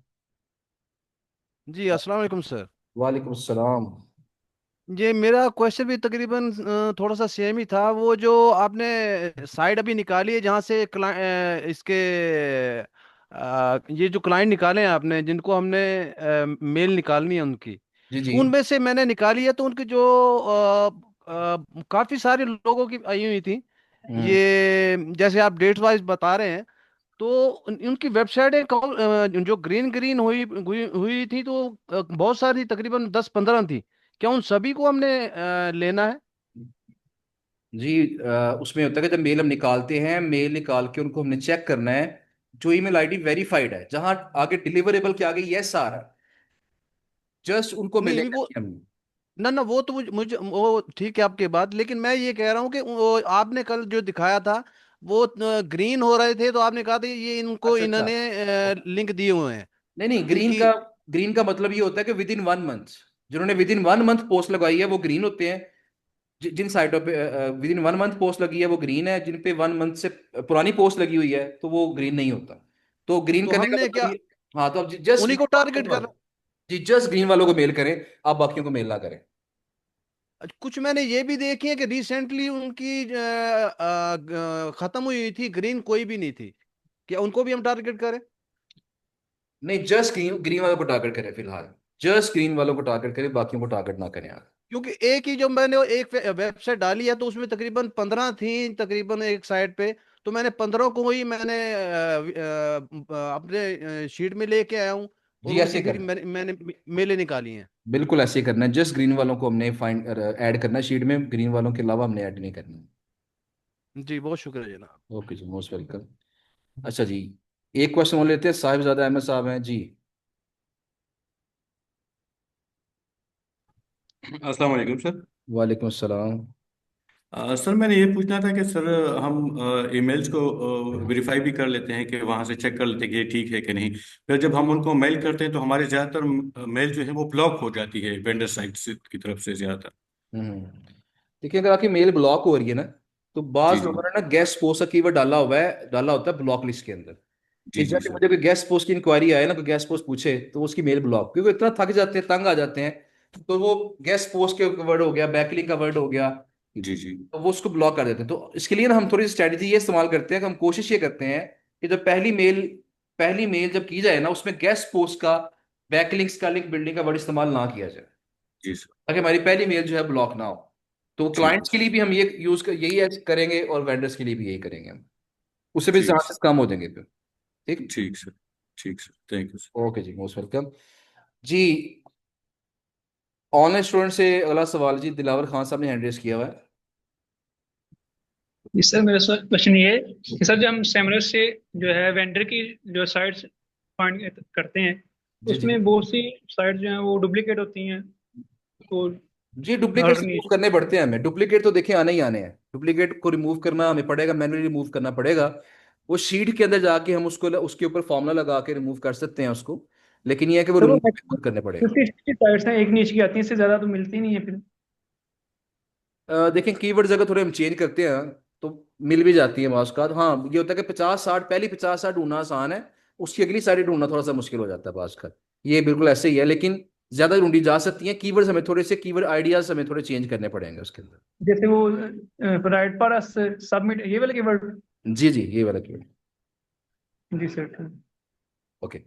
जी अस्सलाम वालेकुम सर। वालेकुम सलाम। ये मेरा क्वेश्चन भी तकरीबन थोड़ा सा सेम ही था। वो जो आपने साइड अभी निकाली है जहाँ से इसके ये जो क्लाइंट निकाले हैं आपने, जिनको हमने मेल निकालनी है उनकी, जी जी। तो उनमें से मैंने निकाली है, तो उनकी जो काफ़ी सारे लोगों की आई हुई थी। हम्म। ये जैसे आप डेट वाइज बता रहे हैं, तो उनकी वेबसाइटें जो ग्रीन ग्रीन हुई हुई हुई थी, तो बहुत सारी, तकरीबन 10-15 थी। क्या उन सभी को हमने लेना है? जी उसमें होता है कि जब मेल हम निकालते हैं, मेल निकाल के उनको हमने चेक करना है, जो ईमेल आईडी वेरीफाइड है, जहां आगे डिलीवरेबल के आगे यस आ रहा है, जस्ट उनको नहीं मिलेगा वो, जी हमें। ना ना, वो तो मुझे वो ठीक है आपकी बात, लेकिन मैं ये कह रहा हूँ कि वो आपने कल जो दिखाया था, वो ग्रीन हो रहे थे, तो आपने कहा था ये इनको अच्छा अच्छा। इन्होंने लिंक दिए हुए हैं नहीं नहीं, इनकी। ग्रीन का मतलब ये होता है कि विद इन 1 मंथ, जिन्होंने विद इन 1 मंथ पोस्ट लगाई है वो ग्रीन होते हैं। जिन साइटों पे विद इन 1 मंथ पोस्ट लगी है वो ग्रीन है, जिन पे 1 मंथ से पुरानी पोस्ट लगी हुई है तो वो ग्रीन नहीं होता। तो ग्रीन तो करने का हमने मतलब क्या ये, हाँ तो अब जस्ट उन्हीं को टारगेट करना? जी जस्ट ग्रीन वालों को मेल करें, आप बाकियों को मेल ना करें। कुछ मैंने ये भी देखी है कि रिसेंटली उनकी खत्म हुई थी, ग्रीन कोई भी नहीं थी। क्या उनको भी हम टारगेट करें? नहीं जस्ट ग्रीन ग्रीन वालों को टारगेट करें फिलहाल, जस्ट ग्रीन वालों को टारगेट करें, बाकियों को टारगेट ना करें आप। क्योंकि एक ही जो मैंने एक वेबसाइट डाली है, तो उसमें तकरीबन 15 थी, तकरीबन एक साइट पे। तो मैंने 15 को ही मैंने अपने शीट में लेके आया हूँ, और जी ऐसे उनकी ही फिर करना है, मैंने मेले निकाली हैं। बिल्कुल ऐसे ही करना है। जस्ट ग्रीन वालों को हमने फाइंड ऐड करना है शीट में, ग्रीन वालों के अलावा हमने ऐड नहीं करना है। जी बहुत शुक्रिया जनाब। ओके जी, मोस्ट वेलकम। अच्छा जी, एक क्वेश्चन और लेते हैं, साहिबजादा अहमद साहब हैं जी। अस्सलाम वालेकुम सर। वालेकुम अस्सलाम। सर मैंने ये पूछना था कि सर हम ईमेल्स को वेरीफाई भी कर लेते हैं कि वहाँ से चेक कर लेते हैं कि ये ठीक है कि नहीं। फिर जब हम उनको मेल करते हैं तो हमारे ज़्यादातर मेल जो है वो ब्लॉक हो जाती है वेंडर साइट से की तरफ से ज़्यादातर। हम्म। देखिए अगर आपकी मेल ब्लॉक हो रही है ना, तो जी बाज जी। लोगों ने ना गेस्ट पोस्ट का कीवर्ड डाला हुआ है, डाला होता है ब्लॉक लिस्ट के अंदर, कि जी जब जी भी सर। मुझे कोई गेस्ट पोस्ट की इंक्वायरी आए ना, कोई गेस्ट पोस्ट पूछे, तो उसकी मेल ब्लॉक, क्योंकि इतना थक जाते हैं, तंग आ जाते हैं, तो वो गेस्ट पोस्ट के वर्ड हो गया, बैकलिंक का वर्ड हो गया, जी जी। तो वो उसको ब्लॉक कर देते हैं। तो इसके लिए ना हम थोड़ी सी स्ट्रैटेजी ये इस्तेमाल करते हैं कि हम कोशिश ये करते हैं कि जब पहली मेल जब की जाए ना, उसमें गेस्ट पोस्ट का, बैकलिंक्स का, लिंक बिल्डिंग का वर्ड इस्तेमाल ना किया जाए, जी सर। ताकि हमारी पहली मेल जो है ब्लॉक ना हो। तो ठीक है क्लाइंट्स के सर। लिए भी हम ये यही करेंगे, और वेंडर्स के लिए भी यही करेंगे हम, उससे भी ठीक चांसेस कम हो जाएंगे फिर। ठीक। ठीक सर। ठीक sir, thank you sir. Okay जी, मोस्ट वेलकम जी। ऑनलाइन स्टूडेंट से अगला सवाल जी, दिलावर खान साहब ने हैंड रेस किया हुआ है। जी सर, मेरा क्वेश्चन ये है कि सर जब हम सेमिनार से जो है वेंडर की जो साइट्स फाइंड करते हैं, जी जी उसमें बहुत सी साइट्स जो हैं वो डुप्लीकेट होती हैं। तो जी, डुप्लीकेट हर रिमूव नीच करने पड़ते हैं हमें। डुप्लीकेट तो देखिए आने ही आने हैं, डुप्लीकेट को रिमूव करना हमें पड़ेगा, मैन्युअली रिमूव करना पड़ेगा। वो शीट के अंदर जाके हम उसको उसके ऊपर फॉर्मूला लगा के रिमूव कर सकते हैं उसको, लेकिन ये है कि वो सर वो रिमूव करने पड़ेगा। 50 साइट्स हैं, एक नीच की आती है, इससे ज्यादा तो मिलती नहीं है फिर। देखें कीवर्ड्स अगर थोड़े हम चेंज करते हैं तो मिल भी जाती है बाज़ का। हाँ ये होता है कि 50-60, पहली 50-60 ढूंढना आसान है, उसकी अगली सारी ढूंढना थोड़ा सा मुश्किल हो जाता है बाज़ का। ये बिल्कुल ऐसे ही है, लेकिन ज्यादा ढूंढी जा सकती है। कीवर्ड्स हमें थोड़े से, कीवर्ड आइडियाज हमें थोड़े चेंज करने पड़ेंगे उसके अंदर। जैसे वो राइट पर सबमिट, ये वाला कीवर्ड। जी जी, ये वाला कीवर्ड। जी सर, ठीक। ओके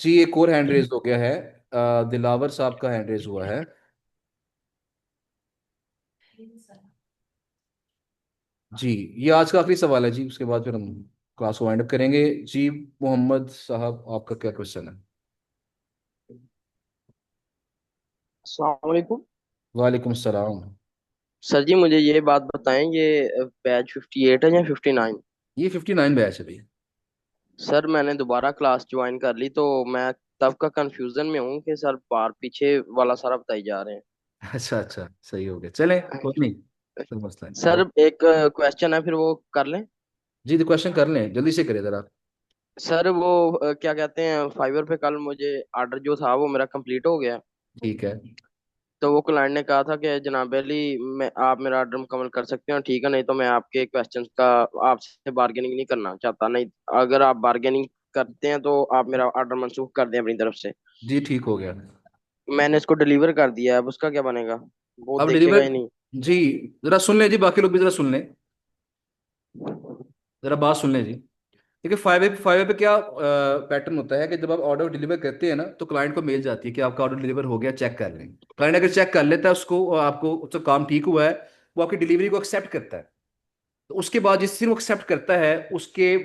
जी, एक और हैंड रेज हो गया है। दिलावर साहब का हैंड रेज हुआ है। जी, ये आज का आखिरी सवाल है जी, उसके बाद फिर हम क्लास को वाइंड अप करेंगे। जी मोहम्मद साहब, आपका क्या क्वेश्चन है? अस्सलाम वालेकुम। वालेकुम सलाम। सर जी मुझे ये बात बताएं, ये बैच 58 है या 59? ये 59 बैच है भाई। सर मैंने दोबारा क्लास ज्वाइन कर ली, तो मैं तब का कंफ्यूजन में हूँ कि सर बार पीछे वाला सारा बताई जा रहे अच्छा अच्छा, सही हो गया, चलें हैं। कोई नहीं, कोई मसला सर नहीं। एक क्वेश्चन है, फिर वो कर लें। जी, तो क्वेश्चन कर लें, जल्दी से करें जरा। सर वो क्या कहते हैं, फाइवर पे कल मुझे ऑर्डर जो था वो मेरा कंप्लीट हो गया। ठीक है। तो वो क्लाइंट ने कहा था कि जनाब अली, मैं आप मेरा ऑर्डर मुकम्मल कर सकते हो, ठीक है, नहीं तो मैं आपके क्वेश्चंस का आपसे बार्गेनिंग नहीं करना चाहता। नहीं, अगर आप बार्गेनिंग करते हैं तो आप मेरा ऑर्डर मनसूख कर दें अपनी तरफ से। जी ठीक हो गया। मैंने इसको डिलीवर कर दिया है, अब उसका क्या बनेगा? वो अब देखेगा डिलीवर, ही नहीं। जी जरा सुन लें जी, बाकी लोग भी जरा सुन लें, जरा बात सुन लें जी। देखिए फाइव पे क्या पैटर्न होता है कि जब आप ऑर्डर डिलीवर करते हैं ना, तो क्लाइंट को मेल जाती है कि आपका ऑर्डर डिलीवर हो गया, चेक कर लें। क्लाइंट अगर चेक कर लेता है उसको और आपको उसका काम ठीक हुआ है, वो आपकी डिलीवरी को एक्सेप्ट करता है। तो उसके बाद जिस दिन वो एक्सेप्ट करता है, उसके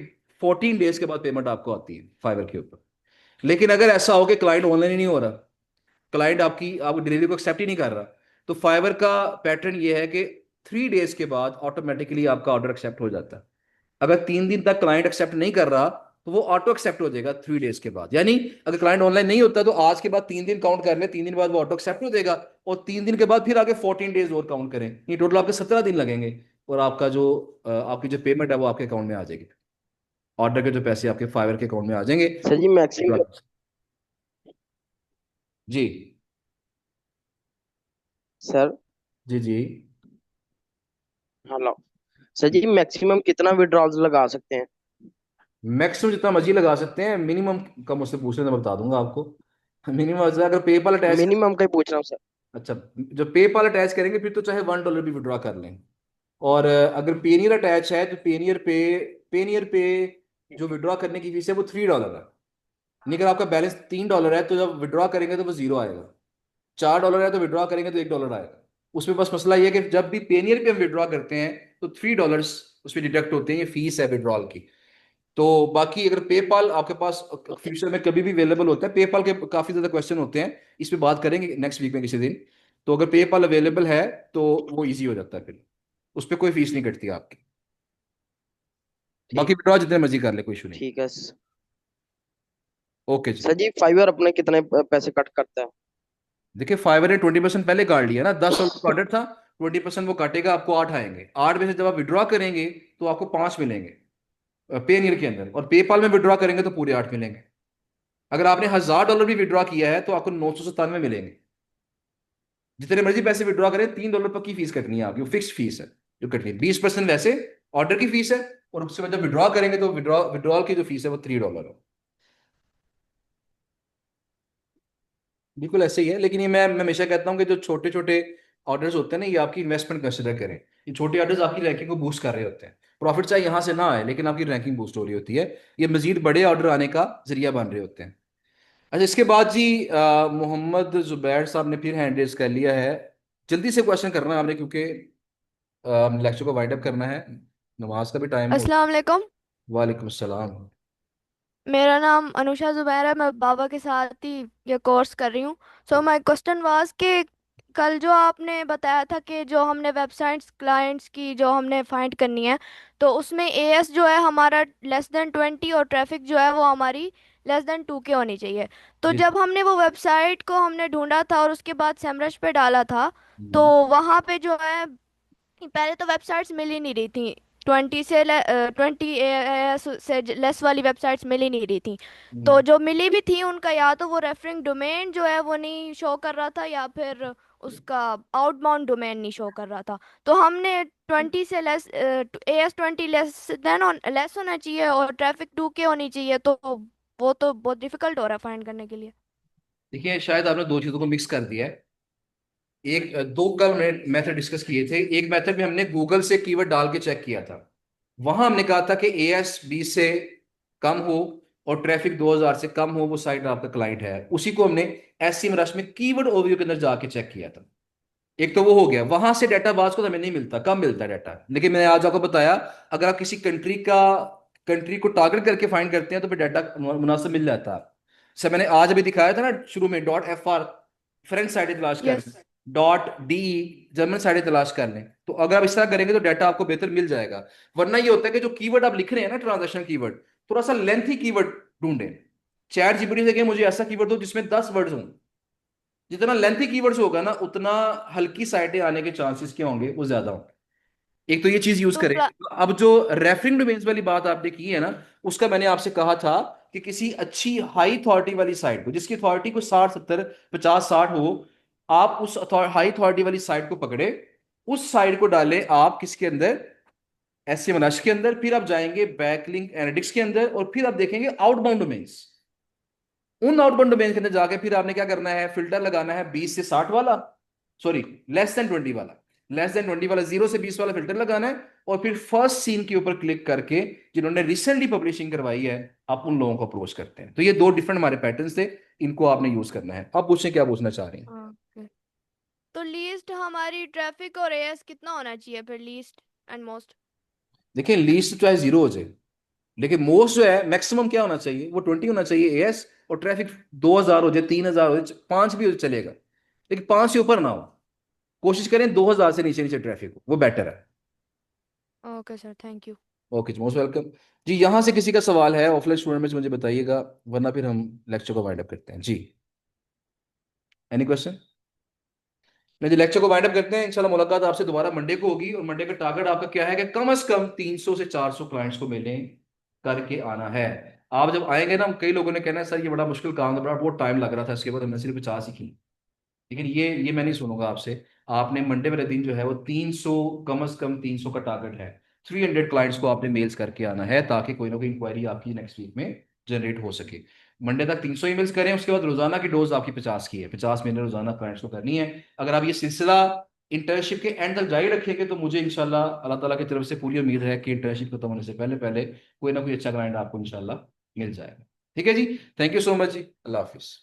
14 डेज के बाद पेमेंट आपको आती है फाइवर के ऊपर। लेकिन अगर ऐसा हो कि क्लाइंट ऑनलाइन ही नहीं हो रहा, क्लाइंट आपकी डिलीवरी को एक्सेप्ट ही नहीं कर रहा, तो फाइवर का पैटर्न ये है कि 3 डेज के बाद ऑटोमेटिकली आपका ऑर्डर एक्सेप्ट हो जाता है। अगर 3 दिन तक क्लाइंट एक्सेप्ट नहीं कर रहा, तो वो ऑटो एक्सेप्ट हो जाएगा 3 डेज के बाद। यानी अगर क्लाइंट ऑनलाइन नहीं होता तो आज के बाद 3 दिन काउंट कर ले, 3 दिन बाद वो ऑटो एक्सेप्ट हो जाएगा, और 3 दिन के बाद फिर आगे 14 डेज और काउंट करें, ये टोटल आपके 17 दिन लगेंगे। और आपका जो आपकी जो पेमेंट है वो आपके अकाउंट में आ जाएगी, ऑर्डर के जो पैसे आपके फाइवर के अकाउंट में आ जाएंगे। सर जी मैक्सिमम जी सर जी जी, हेलो सर जी, मैक्सिमम कितना विड्रॉल्स लगा सकते हैं? मैक्सिमम जितना मर्जी लगा सकते हैं, मिनिमम का मुझसे पूछने तो मैं बता दूंगा आपको। मिनिमम अगर पेपाल अटैच, मिनिमम का ही पूछ रहा हूँ सर। अच्छा, जब पेपाल अटैच करेंगे फिर तो चाहे $1 भी विड्रॉ कर लें। और अगर पेनियर अटैच है तो पेनियर पे जो विड्रॉ करने की फीस है वो $3 है। नहीं, अगर आपका बैलेंस $3 है तो जब विड्रॉ करेंगे तो वो जीरो आएगा। $4 है तो विड्रॉ करेंगे तो $1 आएगा। उसमें बस मसला ये है कि जब भी पेनियर पे हम विड्रॉ करते हैं तो $3 उसमें डिडक्ट होते हैं, ये फीस है विड्रॉल की। तो बाकी अगर पेपाल आपके पास फ्यूचर में कभी भी अवेलेबल होता है, पेपाल के काफी ज्यादा क्वेश्चन होते हैं, इस पे बात करेंगे नेक्स्ट वीक में किसी दिन। तो अगर पेपाल अवेलेबल है तो वो इजी हो जाता है, फिर उस पर कोई फीस नहीं कटती आपकी। बाकी ठीक विड्रॉ जितने मर्जी कर ले, कोई इशू नहीं। ठीक है ओके जी। सर जी, फाइवर अपने कितने पैसे कट करता है? देखिए फाइवर ने 20% पहले काट लिया ना, $10 का ऑर्डर था, 20% वो काटेगा, आपको 8 आएंगे। 8 में से जब आप विड्रॉ करेंगे तो आपको 5 मिलेंगे पेनियर के अंदर, और पेपाल में विड्रॉ करेंगे तो पूरे 8 मिलेंगे। अगर आपने $1000 भी विड्रॉ किया है तो आपको 997 मिलेंगे। जितने मर्जी पैसे विड्रॉ करें, $3 पर की फीस कटनी है आपकी, वो फिक्स फीस है जो कटनी है। 20% वैसे ऑर्डर की फीस है, और उसके बाद जब विड्रॉ करेंगे तो विड्रॉल की जो फीस है वो $3 है। बिल्कुल ऐसे ही है, लेकिन ये मैं हमेशा कहता हूँ कि जो छोटे छोटे ऑर्डर्स होते हैं ना, ये आपकी इन्वेस्टमेंट कंसिडर करें। ये छोटे ऑर्डर्स आपकी रैंकिंग को बूस्ट कर रहे होते हैं। प्रॉफिट चाहे यहाँ से ना आए, लेकिन आपकी रैंकिंग बूस्ट हो रही होती है। ये मजीद बड़े ऑर्डर आने का जरिया बन रहे होते हैं। अच्छा, इसके बाद जी मोहम्मद जुबैर साहब ने फिर हैंड रेज कर लिया है। जल्दी से क्वेश्चन करना है आपने, क्योंकि लेक्चर को वाइंड अप करना है, नमाज का भी टाइम हो। अस्सलाम वालेकुम। वालेकुम सलाम। मेरा नाम अनुषा जुबैर है, मैं बाबा के साथ ही ये कोर्स कर रही हूँ। सो माय क्वेश्चन वाज कि कल जो आपने बताया था कि जो हमने वेबसाइट्स क्लाइंट्स की जो हमने फाइंड करनी है, तो उसमें एएस जो है हमारा लेस देन 20 और ट्रैफिक जो है वो हमारी लेस देन 2 के होनी चाहिए। तो जी। जब हमने वो वेबसाइट को हमने ढूंढा था और उसके बाद सेमरश पे डाला था, तो हम्म। वहाँ पे जो है पहले तो वेबसाइट्स मिल ही नहीं रही थी। 20 से लेस वाली वेबसाइट्स मिल ही नहीं रही थी। तो हम्म। जो मिली भी थी उनका या तो वो रेफरिंग डोमेन जो है वो नहीं शो कर रहा था, या फिर उसका आउटबाउंड डोमेन नहीं शो कर रहा था। तो हमने 20 से लेस, AS 20 लेस होना चाहिए और ट्रैफिक 2 के होनी चाहिए। तो वो तो बहुत डिफिकल्ट हो रहा है फाइंड करने के लिए। देखिए, शायद आपने दो चीजों को मिक्स कर दिया है। दो कल हमने मेथड डिस्कस किए थे। एक मेथड में हमने गूगल से कीवर्ड डाल के चेक किया था। वहां हमने कहा था कि AS 20 से कम हो और ट्रैफिक 2000 से कम हो, वो साइट आपका क्लाइंट है। उसी को हमने SEMrush में कीवर्ड ओवरव्यू के अंदर जाके चेक किया था। एक तो वो हो गया, वहां से डाटा बाज को तो हमें नहीं मिलता, कम मिलता है डाटा। लेकिन मैंने आज आपको बताया, अगर आप किसी कंट्री को टारगेट करके फाइंड करते हैं तो फिर डाटा मुनासिब मिल जाता है। सर, मैंने आज अभी दिखाया था ना शुरू में, .fr फ्रेंच साइटें तलाश कर यस। लें, .de जर्मन साइटें तलाश कर लें। तो अगर आप इस तरह करेंगे तो डाटा आपको बेहतर मिल जाएगा। वरना ये होता है कि जो कीवर्ड आप लिख रहे हैं ना, ट्रांजेक्शन कीवर्ड, थोड़ा सा लेंथी कीवर्ड ढूंढें। चैट जीपीटी से कहें मुझे ऐसा कीवर्ड दो जिसमें 10 वर्ड्स हों। जितना लेंथी कीवर्ड्स होगा ना, उतना हल्की साइटें आने के चांसेस क्या होंगे, वो ज्यादा होंगे। एक तो ये चीज यूज तो करें। अब जो रेफरिंग डोमेन्स वाली बात आपने की है ना, उसका मैंने आपसे कहा था कि किसी अच्छी हाई अथॉरिटी वाली साइट को, जिसकी अथॉरिटी को 60 70 50 60 हो, आप उस हाई अथॉरिटी वाली साइट को पकड़े, उस साइट को डालें आप किसके अंदर, SEMrush के अंदर। फिर आप जाएंगे बैकलिंक एनालिटिक्स के अंदर और फिर आप देखेंगे आउटबाउंड डोमेन्स। उन आउटबाउंड डोमेन के अंदर जाके फिर आपने क्या करना है, फिल्टर लगाना है 20 से 60 वाला, सॉरी लेस देन 20 वाला, लेस देन 20 वाला, 0 से 20 वाला फिल्टर लगाना है। और फिर फर्स्ट सीन के ऊपर क्लिक करके जिन्होंने रिसेंटली पब्लिशिंग करवाई है, आप उन लोगों को अप्रोच करते हैं। तो ये दो डिफरेंट हमारे पैटर्न्स थे, इनको आपने यूज करना है। अब पूछें क्या पूछना चाह रही हैं। ओके। तो लीस्ट हमारी ट्रैफिक और एएस कितना होना चाहिए फिर, लीस्ट एंड मोस्ट? देखिए, लीस्ट चाहे 0 हो जाए, लेकिन मोस्ट जो है मैक्सिमम क्या होना चाहिए, वो 20 होना चाहिए AS। और ट्रैफिक 2000 हो जाए, 3000 हो जाए, 5 भी हो चलेगा, लेकिन 5 से ऊपर ना हो। कोशिश करें 2000 से नीचे नीचे ट्रैफिक हो, वो बेटर है। Okay sir, thank you. Okay, most welcome. जी, यहाँ से किसी का सवाल है ऑफलाइन स्टूडेंट में से मुझे बताइएगा, वरना फिर हम लेक्चर को वाइंड अप करते हैं। जी, एनी क्वेश्चन? नहीं जी, लेक्चर को वाइंड अप करते हैं। इंशाल्लाह मुलाकात आपसे दोबारा मंडे को होगी। और मंडे का टारगेट आपका क्या है कि कम से कम 300 से 400 क्लाइंट्स को मिलें करके आना है। आप जब आएंगे ना, कई लोगों ने कहना है सर ये बड़ा मुश्किल काम था, बड़ा बहुत टाइम लग रहा था, इसके बाद हमने सिर्फ 50 ही की। लेकिन ये मैं नहीं सुनूंगा आपसे। आपने मंडे वाले दिन जो है वो 300, कम से कम 300 का टारगेट है। 300 क्लाइंट्स को आपने मेल्स करके आना है, ताकि कोई ना कोई इंक्वायरी आपकी नेक्स्ट वीक में जनरेट हो सके। मंडे तक 300 ईमेल्स करें, उसके बाद रोजाना की डोज आपकी 50 की है, 50 मैंने रोजाना क्लाइंट्स को करनी है। अगर आप ये सिलसिला इंटर्नशिप के एंड तक जारी रखेंगे तो मुझे इंशाल्लाह अल्लाह ताला की तरफ से पूरी उम्मीद है कि इंटर्नशिप खत्म होने से पहले पहले कोई ना कोई अच्छा क्लाइंट आपको इंशाल्लाह मिल जाएगा। ठीक है जी, थैंक यू सो मच जी, अल्लाह हाफिज।